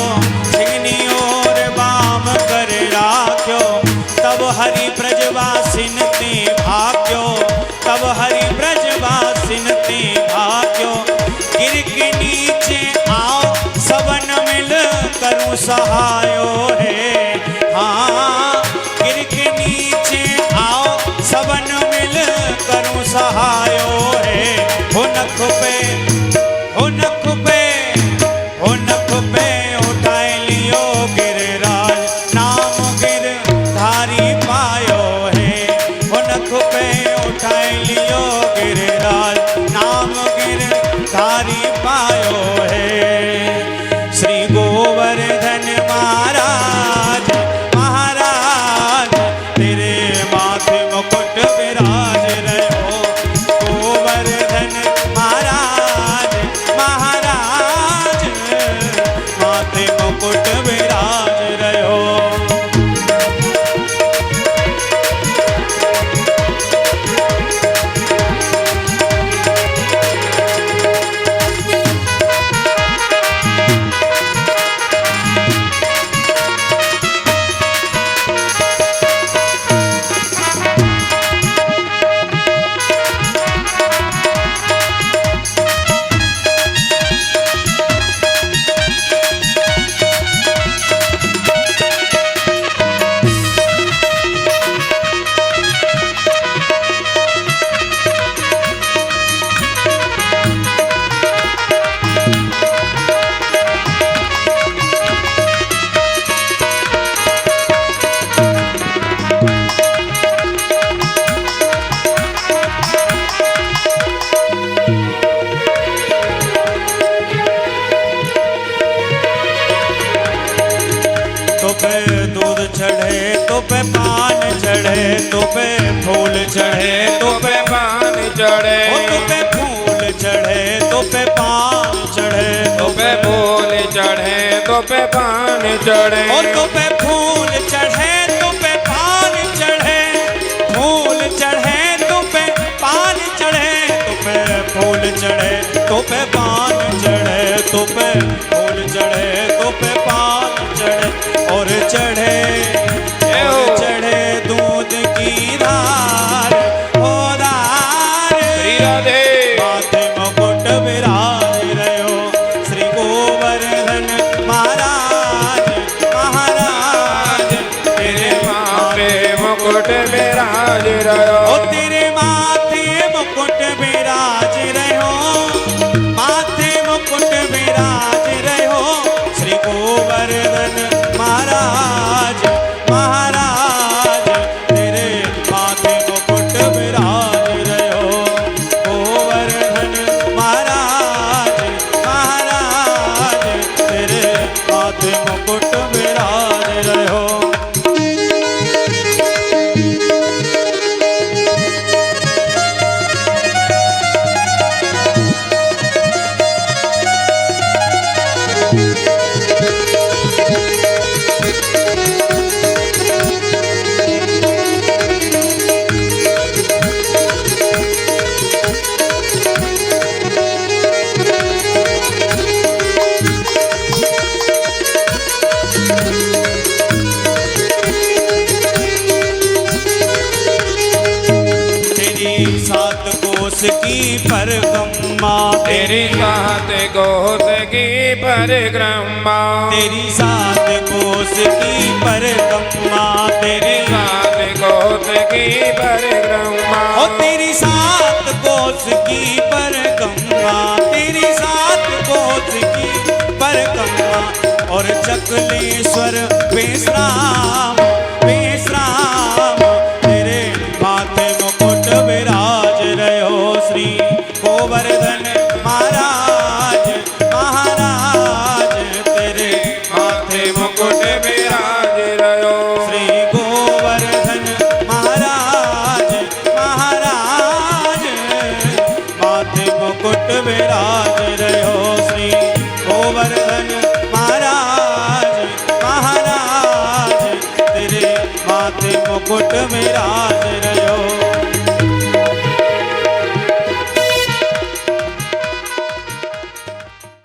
छिंगनी और बाम कर राख्यो। तब हरि ब्रजवासिन ते भाग्यो, तब हरि ब्रजवासिन ते भाग्यो। गिर के नीचे आओ सबन मिल करूं सहायो है। हाँ गिर के नीचे आओ सबन मिल करूं सहायो है। हो नख पे उठाए लियो गिरिराज नाम गिरधारी पायो है। हो नख पे उठाए लियो गिरिराज नाम गिरधारी पायो है। श्री गोवर्धन महाराज महाराज तेरे माथे मुकुट विराज रहो। गोवर्धन महाराज तो पे फूल चढ़े तो पे
पान चढ़े
ओ तो पे फूल चढ़े तो पे पान चढ़े
तो पे फूल चढ़े तो पे पान चढ़े
ओ तो पे फूल चढ़े तो पे पान चढ़े फूल चढ़े तो पे पान चढ़े तो पे फूल चढ़े तो पे पान चढ़े तो पे फूल चढ़े तो पे पान चढ़े और चढ़े दूध की धार हो धार
श्री राधे
माथे मुकुट विराज रहो श्री गोवर्धन महाराज महाराज
तेरे माथे मुकुट विराज रहो
ओ तेरे माथे मुकुट विराज रहो माथे मुकुट विराज रहो श्री गोवर्धन महाराज महाराज तेरे माथे मुकुट विराज रहो गोवर्धन महाराज महाराज तेरे माथे मुकुट विराज रहो सात कोस की परिक्रमा
तेरी सात कोस की परिक्रमा
तेरी सात कोस की परिक्रमा तेरी
सात कोस की परिक्रमा
ओ तेरी सात कोस की परिक्रमा तेरी सात कोस की परिक्रमा और चकलेश्वर विश्राम विश्राम तेरे माथे मुकुट विराज रहो श्री गोवर्धन महाराज महाराज तेरे माथे मुकुट विराज रहो श्री गोवर्धन महाराज महाराज माथे मुकुट विराज रहो श्री गोवर्धन महाराज महाराज तेरे माथे मुकुट विराज रहो